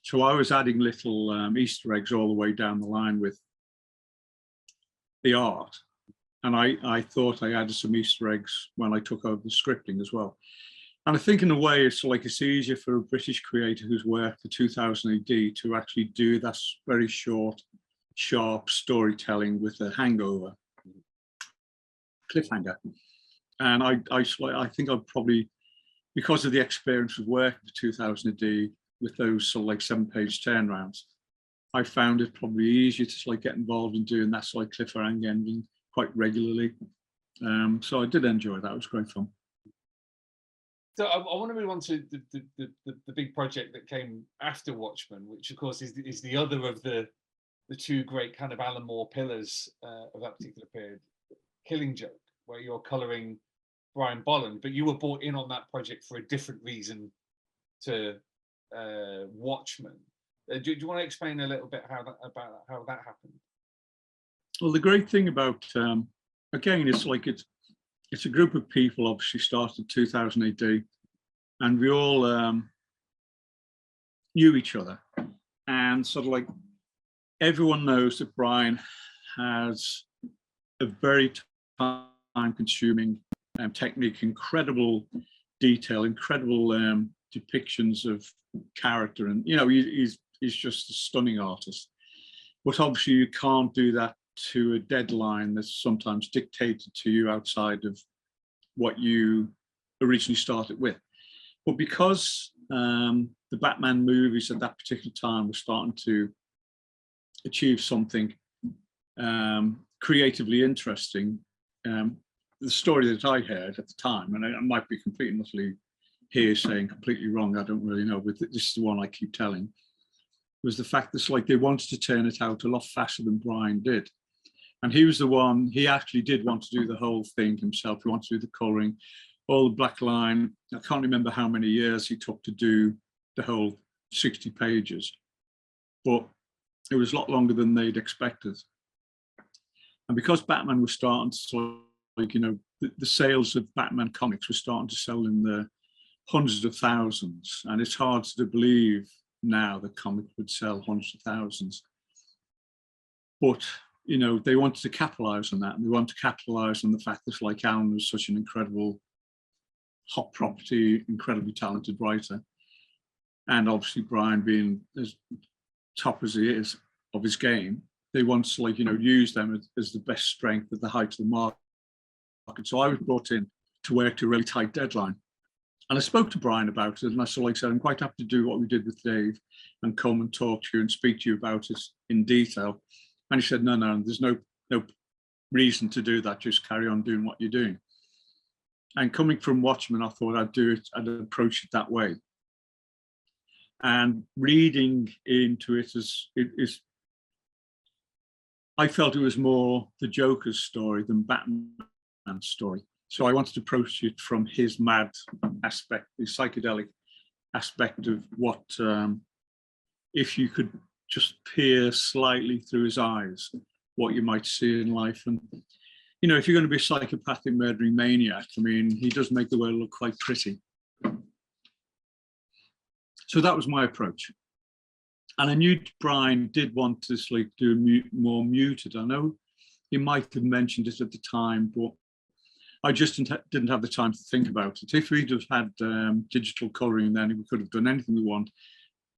So I was adding little Easter eggs all the way down the line with the art. And I thought I added some Easter eggs when I took over the scripting as well. And I think in a way, it's easier for a British creator who's worked for 2000 AD to actually do that very short, sharp storytelling with a hangover, cliffhanger. And I think I'd probably, because of the experience of working for 2000 AD with those sort of like 7-page turnarounds, I found it probably easier to get involved in doing that cliffhanger ending quite regularly. So I did enjoy that. It was great fun. So I want to move on to the big project that came after Watchmen, which of course is the other of the two great kind of Alan Moore pillars of that particular period, Killing Joke, where you're colouring Brian Bolland, but you were brought in on that project for a different reason to Watchmen. Do you want to explain a little bit about how that happened? Well, the great thing about again, it's a group of people, obviously started 2000 AD, and we all knew each other, and sort of like everyone knows that Brian has a very time-consuming technique, incredible detail, incredible depictions of character, and he's just a stunning artist. But obviously, you can't do that to a deadline that's sometimes dictated to you outside of what you originally started with. But because the Batman movies at that particular time were starting to achieve something creatively interesting, the story that I heard at the time, and I might be completely and utterly here saying completely wrong, I don't really know, but this is the one I keep telling, was the fact that they wanted to turn it out a lot faster than Brian did. And he was the one, he actually did want to do the whole thing himself. He wanted to do the colouring, all the black line. I can't remember how many years he took to do the whole 60 pages, but it was a lot longer than they'd expected. And because Batman was starting to, the sales of Batman comics were starting to sell in the hundreds of thousands. And it's hard to believe now that comics would sell hundreds of thousands. But they wanted to capitalize on that, and they wanted to capitalize on the fact that Alan was such an incredible hot property, incredibly talented writer. And obviously Brian being as top as he is of his game, they want to use them as the best strength at the height of the market. So I was brought in to work to a really tight deadline. And I spoke to Brian about it, and I said, I'm quite happy to do what we did with Dave and come and talk to you and speak to you about it in detail. And he said, no, there's no reason to do that. Just carry on doing what you're doing. And coming from Watchmen, I thought I'd approach it that way. And reading into it is I felt it was more the Joker's story than Batman's story. So I wanted to approach it from his mad aspect, the psychedelic aspect of what, if you could just peer slightly through his eyes, what you might see in life. And, if you're going to be a psychopathic murdering maniac, he does make the world look quite pretty. So that was my approach. And I knew Brian did want to do more muted. I know he might have mentioned it at the time, but I just didn't have the time to think about it. If we'd have had digital colouring, then we could have done anything we want.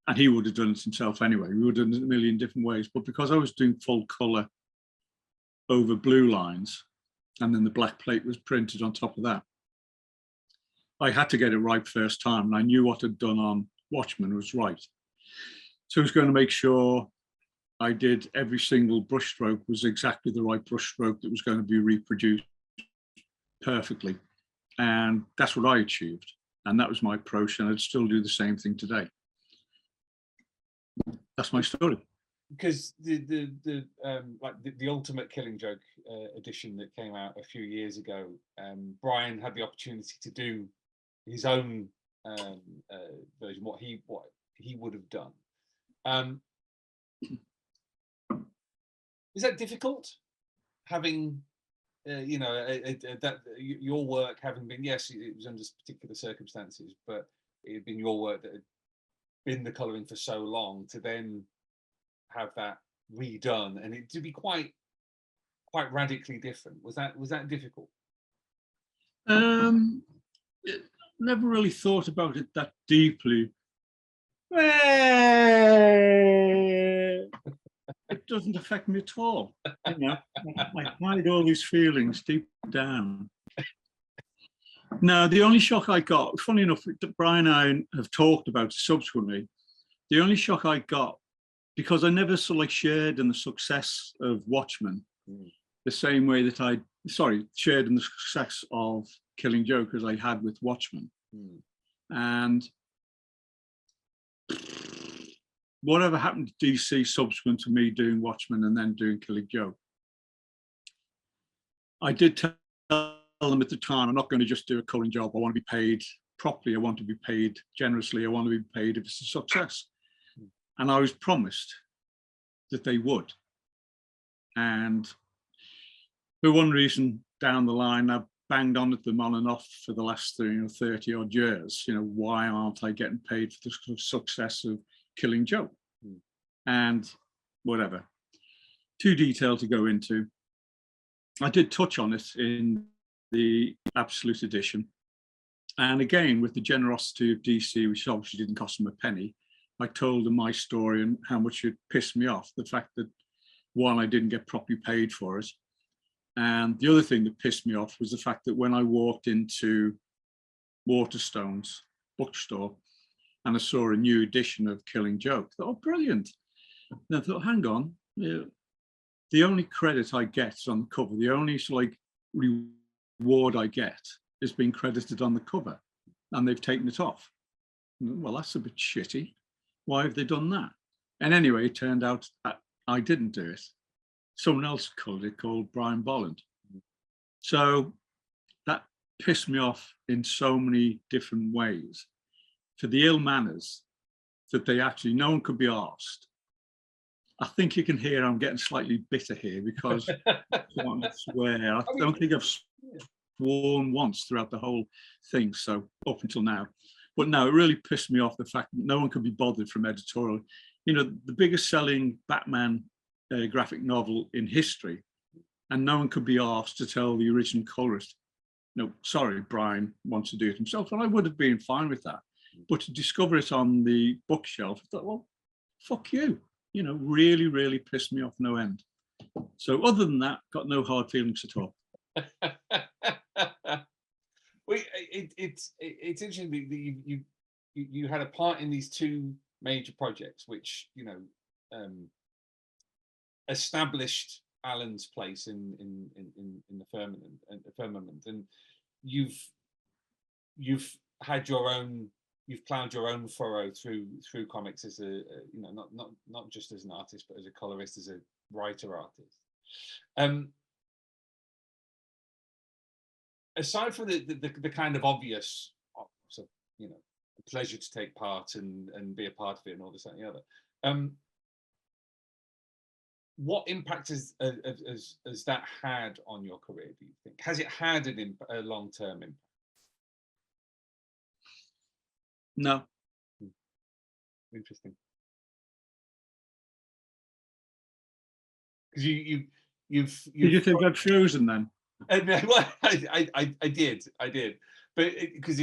And he would have done it himself anyway. We would have done it a million different ways. But because I was doing full colour over blue lines, and then the black plate was printed on top of that, I had to get it right first time. And I knew what I'd done on Watchmen was right. So I was going to make sure I did every single brushstroke was exactly the right brushstroke that was going to be reproduced perfectly. And that's what I achieved. And that was my approach. And I'd still do the same thing today. That's my story. Because the Ultimate Killing Joke edition that came out a few years ago, Brian had the opportunity to do his own version, what he would have done. Is that difficult? Having your work having been, yes, it was under particular circumstances, but it had been your work that had been the colouring for so long, to then have that redone and it to be quite radically different. Was that difficult? Never really thought about it that deeply. It doesn't affect me at all. I hide all these feelings deep down. No, the only shock I got, funny enough, Brian and I have talked about it subsequently. The only shock I got, because I never shared in the success of Watchmen, the same way that I shared in the success of Killing Joke as I had with Watchmen. And whatever happened to DC subsequent to me doing Watchmen and then doing Killing Joke, I did tell them at the time, I'm not going to just do a coloring job. I want to be paid properly. I want to be paid generously. I want to be paid if it's a success. And I was promised that they would. And for one reason down the line, I've banged on at them on and off for the last 30 odd years. Why aren't I getting paid for the success of Killing Joke? And whatever. Too detailed to go into. I did touch on it in the Absolute Edition. And again, with the generosity of DC, which obviously didn't cost them a penny, I told them my story and how much it pissed me off. The fact that, one, I didn't get properly paid for it. And the other thing that pissed me off was the fact that when I walked into Waterstone's bookstore and I saw a new edition of Killing Joke, I thought, oh, brilliant. And I thought, hang on, the only credit I get on the cover, the only reward I get is being credited on the cover, and they've taken it off. Well, that's a bit shitty. Why have they done that? And anyway, it turned out I didn't do it. Someone else called it, called Brian Bolland. So that pissed me off in so many different ways. For the ill manners that they actually, no one could be asked. I think you can hear I'm getting slightly bitter here because I can't swear. I don't think I've sworn once throughout the whole thing, so up until now. But no, it really pissed me off, the fact that no one could be bothered from editorial. The biggest selling Batman graphic novel in history, and no one could be asked to tell the original colorist, no, sorry, Brian wants to do it himself. And I would have been fine with that. But to discover it on the bookshelf, I thought, well, fuck you. Really, really pissed me off no end. So other than that, got no hard feelings at all. Well, it's interesting that you had a part in these two major projects, which established Alan's place in the firmament, and you've had your own. You've ploughed your own furrow through comics as not just as an artist, but as a colorist, as a writer artist. Aside from the kind of obvious, pleasure to take part and be a part of it and all this and the other, what impact has that had on your career, do you think? Has it had a long-term impact? No. Interesting. Because you've Did you think I'd frozen then? Well, I did, but because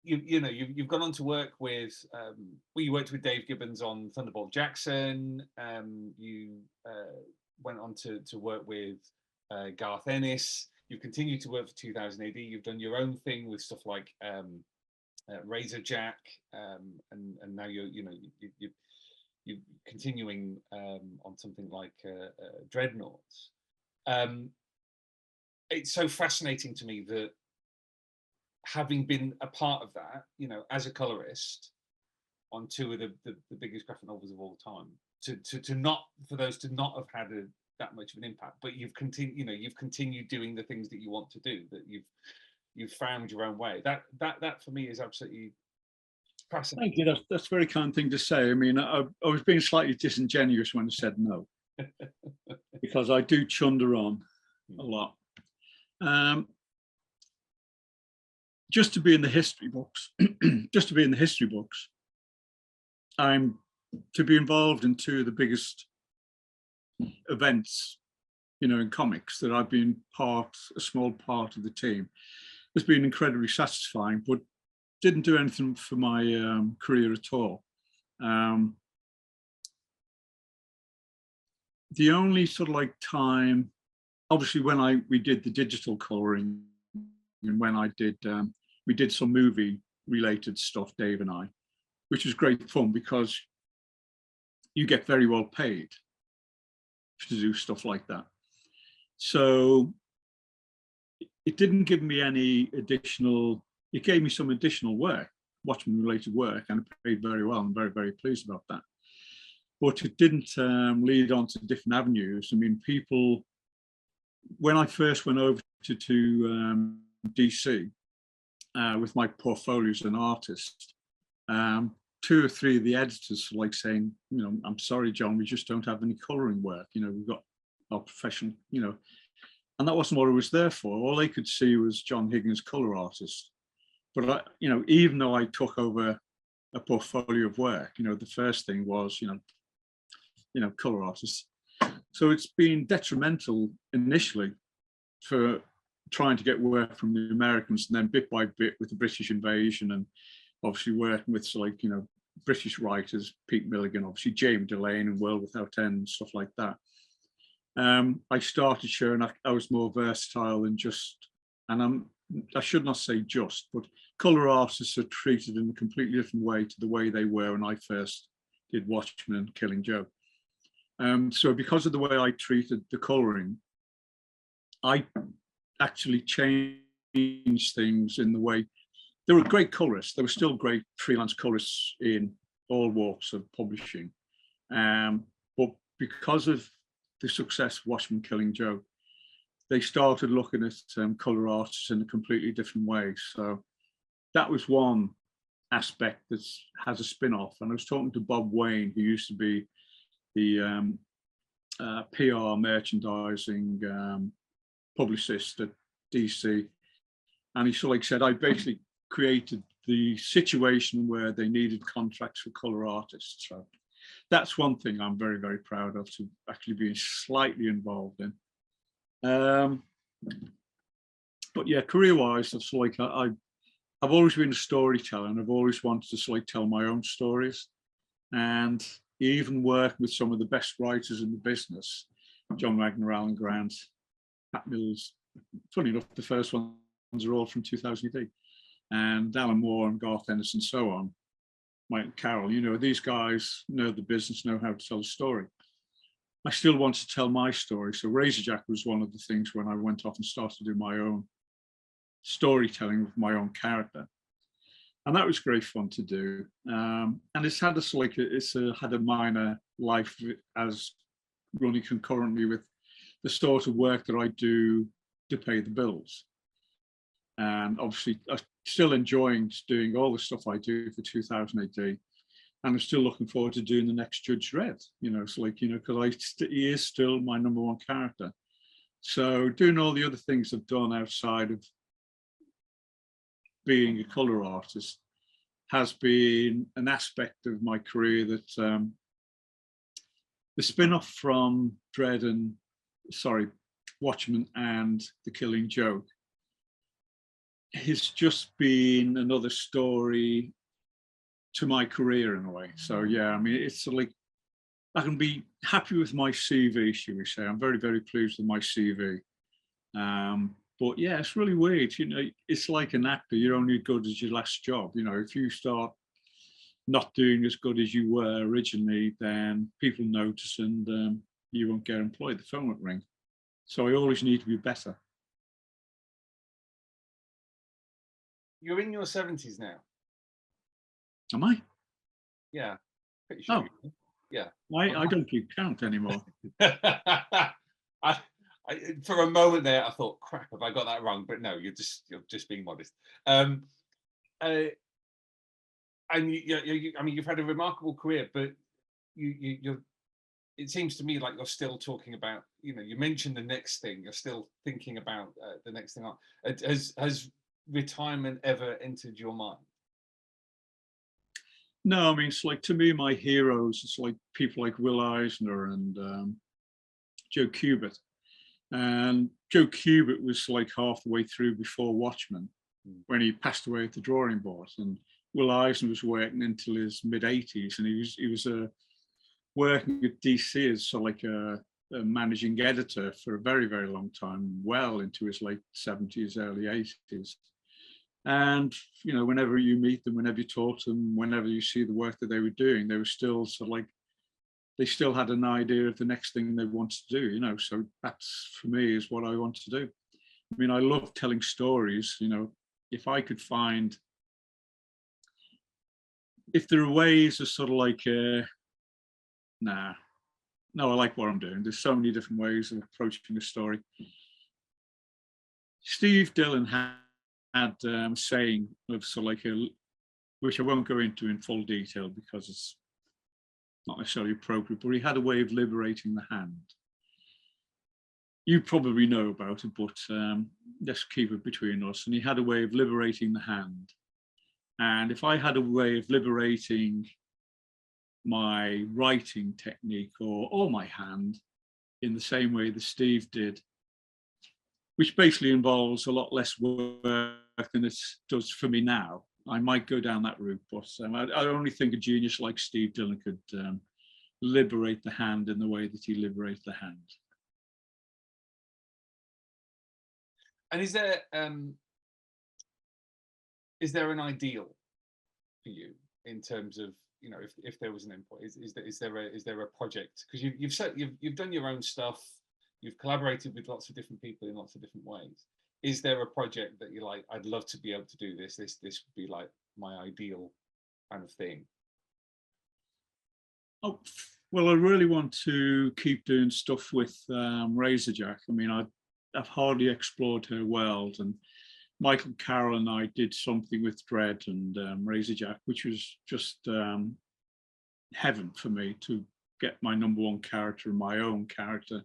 you've gone on to work with you worked with Dave Gibbons on Thunderbolt Jackson. You went on to work with Garth Ennis. You've continued to work for 2000 AD. You've done your own thing with stuff like Razor Jack, and now you're continuing on something like Dreadnoughts. It's so fascinating to me that, having been a part of that, as a colorist on two of the biggest graphic novels of all time, to not have had that much of an impact, but you've continued doing the things that you want to do, that you've found your own way. That for me is absolutely fascinating. Thank you. That's a very kind thing to say. I mean, I was being slightly disingenuous when I said no, because I do chunder on a lot. Just to be in the history books, I'm to be involved in two of the biggest events, in comics, that I've been a small part of the team. It's been incredibly satisfying, but didn't do anything for my career at all. The only sort of time, obviously, when we did the digital coloring, and when we did some movie related stuff, Dave and I, which was great fun because you get very well paid to do stuff like that. So it didn't give me any additional, it gave me some additional work, Watchmen related work, and it paid very well. I'm very, very pleased about that. But it didn't lead on to different avenues. I mean, people, when I first went over to DC with my portfolio as an artist, 2 or 3 of the editors were like saying, you know, I'm sorry, John, we just don't have any colouring work. You know, we've got our professional, you know, and that wasn't what I was there for. All they could see was John Higgins, colour artist. But I, you know, even though I took over a portfolio of work, you know, the first thing was, you know, colour artists. So it's been detrimental initially for trying to get work from the Americans, and then bit by bit with the British invasion, and obviously working with, so like, you know, British writers, Pete Milligan, obviously James Delane and World Without End, stuff like that. I started showing I was more versatile than just, and I should not say just, but colour artists are treated in a completely different way to the way they were when I first did Watchmen and Killing Joke. So because of the way I treated the colouring, I actually changed things in the way. There were great colourists. There were still great freelance colourists in all walks of publishing. But because of the success of Watchmen Killing Joke, they started looking at colour artists in a completely different way. So that was one aspect that has a spin-off. And I was talking to Bob Wayne, who used to be the PR merchandising publicist at DC. And he sort of like said, I basically created the situation where they needed contracts for colour artists. So that's one thing I'm very, very proud of, to actually be slightly involved in. But yeah, career-wise, it's like I've always been a storyteller, and I've always wanted to sort of like tell my own stories. And even work with some of the best writers in the business, John Wagner, Alan Grant, Pat Mills. Funny enough, the first ones are all from 2000 AD. And Alan Moore and Garth Ennis and so on, Mike Carroll, you know, these guys know the business, know how to tell a story. I still want to tell my story. So Razorjack was one of the things when I went off and started to do my own storytelling with my own character. And that was great fun to do. And it's had had a minor life as running concurrently with the sort of work that I do to pay the bills. And obviously, I'm still enjoying doing all the stuff I do for 2000 AD. And I'm still looking forward to doing the next Judge Dredd, you know, it's like, you know, because he is still my #1 character. So doing all the other things I've done outside of being a colour artist has been an aspect of my career that the spin-off from Watchmen and The Killing Joke has just been another story to my career in a way. So yeah, I mean, it's like I can be happy with my CV, should we say. I'm very, very pleased with my CV. But yeah, it's really weird. You know, it's like an actor, you're only as good as your last job. You know, if you start not doing as good as you were originally, then people notice and you won't get employed. The phone won't ring. So I always need to be better. You're in your 70s now. Am I? Yeah. Pretty sure. Oh. Yeah. I don't keep count anymore. For a moment there, I thought, crap, have I got that wrong? But no, you're just being modest. And I mean, you've had a remarkable career, but you're. It seems to me like you're still talking about, you know, you mentioned the next thing. You're still thinking about the next thing. Has retirement ever entered your mind? No, I mean, it's like, to me, my heroes, it's like people like Will Eisner and Joe Kubert. And Joe Kubert was like half the way through before Watchmen when he passed away at the drawing board. And Will Eisner was working until his mid-80s, and he was working with DC as like a managing editor for a very, very long time, well into his late 70s, early 80s. And, you know, whenever you meet them, whenever you talk to them, whenever you see the work that they were doing, they were still sort of like, they still had an idea of the next thing they wanted to do, you know. So that's, for me, is what I want to do. I mean, I love telling stories. You know, if I could find, if there are ways of sort of like, no, I like what I'm doing. There's so many different ways of approaching a story. Steve Dillon had a saying of sort of like which I won't go into in full detail because it's not necessarily appropriate, but he had a way of liberating the hand. You probably know about it, but let's keep it between us. And he had a way of liberating the hand. And if I had a way of liberating my writing technique or my hand in the same way that Steve did, which basically involves a lot less work than it does for me now, I might go down that route. But I only think a genius like Steve Dillon could liberate the hand in the way that he liberated the hand. And is there an ideal for you in terms of, you know, if there was an input, is there a project? Because you've done your own stuff, you've collaborated with lots of different people in lots of different ways. Is there a project that you're like, I'd love to be able to do this would be like my ideal kind of thing? Oh, well, I really want to keep doing stuff with Razorjack. I mean, I've hardly explored her world, and Michael Carroll and I did something with Dredd and Razorjack, which was just heaven for me to get my #1 character and my own character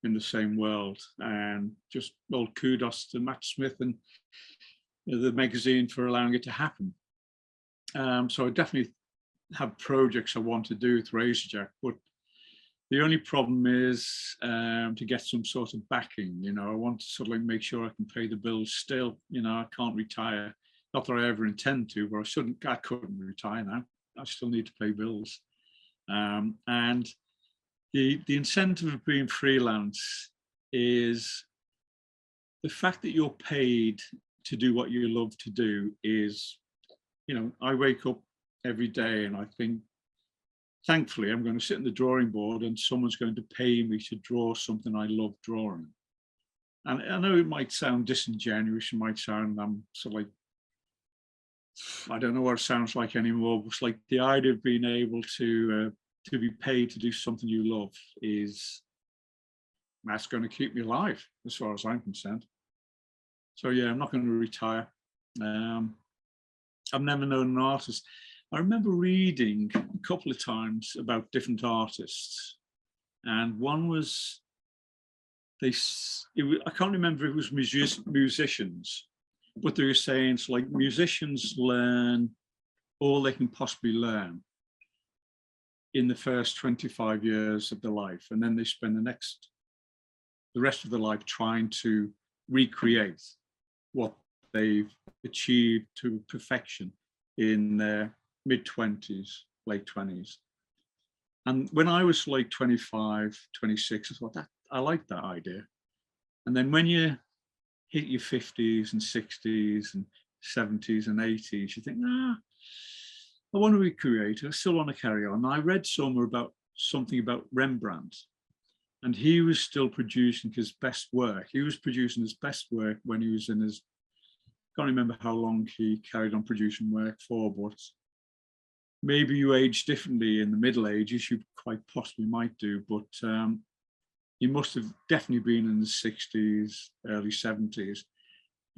in the same world. And just, well, kudos to Matt Smith and the magazine for allowing it to happen. So I definitely have projects I want to do with Razorjack, but the only problem is to get some sort of backing. You know, I want to sort of like make sure I can pay the bills still. You know, I can't retire. Not that I ever intend to, but I couldn't retire now. I still need to pay bills. And the incentive of being freelance is the fact that you're paid to do what you love to do is, you know, I wake up every day and I think, thankfully, I'm going to sit on the drawing board and someone's going to pay me to draw something I love drawing. And I know it might sound disingenuous, it might sound, I'm sort of like, I don't know what it sounds like anymore, but it's like the idea of being able to be paid to do something you love that's going to keep me alive, as far as I'm concerned. So yeah, I'm not going to retire. I've never known an artist. I remember reading a couple of times about different artists, and one was I can't remember if it was musicians, but they were saying it's like musicians learn all they can possibly learn in the first 25 years of their life, and then they spend the rest of their life trying to recreate what they've achieved to perfection in their mid-20s, late 20s. And when I was like 25, 26, I thought, I like that idea. And then when you hit your 50s and 60s and 70s and 80s, you think, I want to recreate, I still want to carry on. I read something about Rembrandt, and he was still producing his best work. He was producing his best work when he was in his, can't remember how long he carried on producing work for, but maybe you age differently in the Middle Ages, you quite possibly might do, but he must have definitely been in the 60s, early 70s.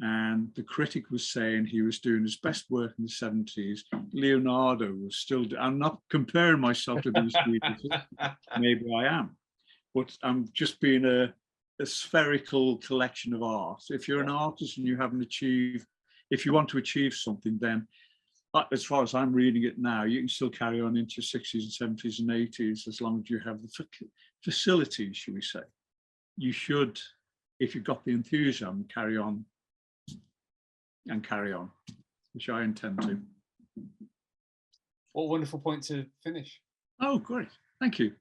And the critic was saying he was doing his best work in the 70s. Leonardo was still, I'm not comparing myself to these people, maybe I am, but I'm just being a spherical collection of art. If you're an artist and you haven't achieved, if you want to achieve something, then as far as I'm reading it now, you can still carry on into 60s and 70s and 80s as long as you have the facilities, shall we say. You should, if you've got the enthusiasm, carry on, which I intend to. What a wonderful point to finish. Oh, great. Thank you.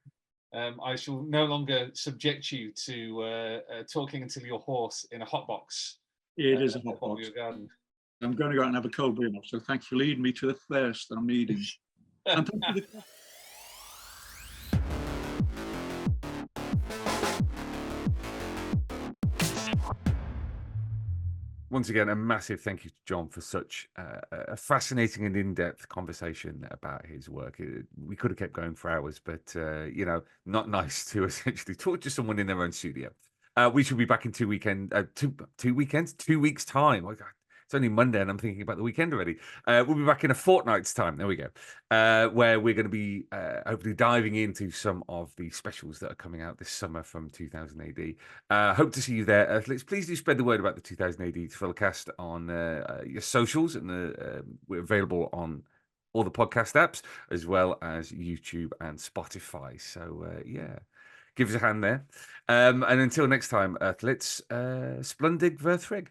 I shall no longer subject you to talking until you're hoarse in a hot box. It is a hot box. Your garden. I'm going to go out and have a cold beer now, so thanks for leading me to the thirst that I'm needing. And thank you for the Once again, a massive thank you to John for such a fascinating and in-depth conversation about his work. We could have kept going for hours, but not nice to essentially talk to someone in their own studio. We should be back in 2 weeks time. Oh, God, it's only Monday, and I'm thinking about the weekend already. We'll be back in a fortnight's time. There we go. Where we're going to be hopefully diving into some of the specials that are coming out this summer from 2000 AD. Hope to see you there, athletes. Please do spread the word about the 2000 AD thrillcast on your socials, and we're available on all the podcast apps as well as YouTube and Spotify. So give us a hand there. And until next time, athletes, splendid Verthrig.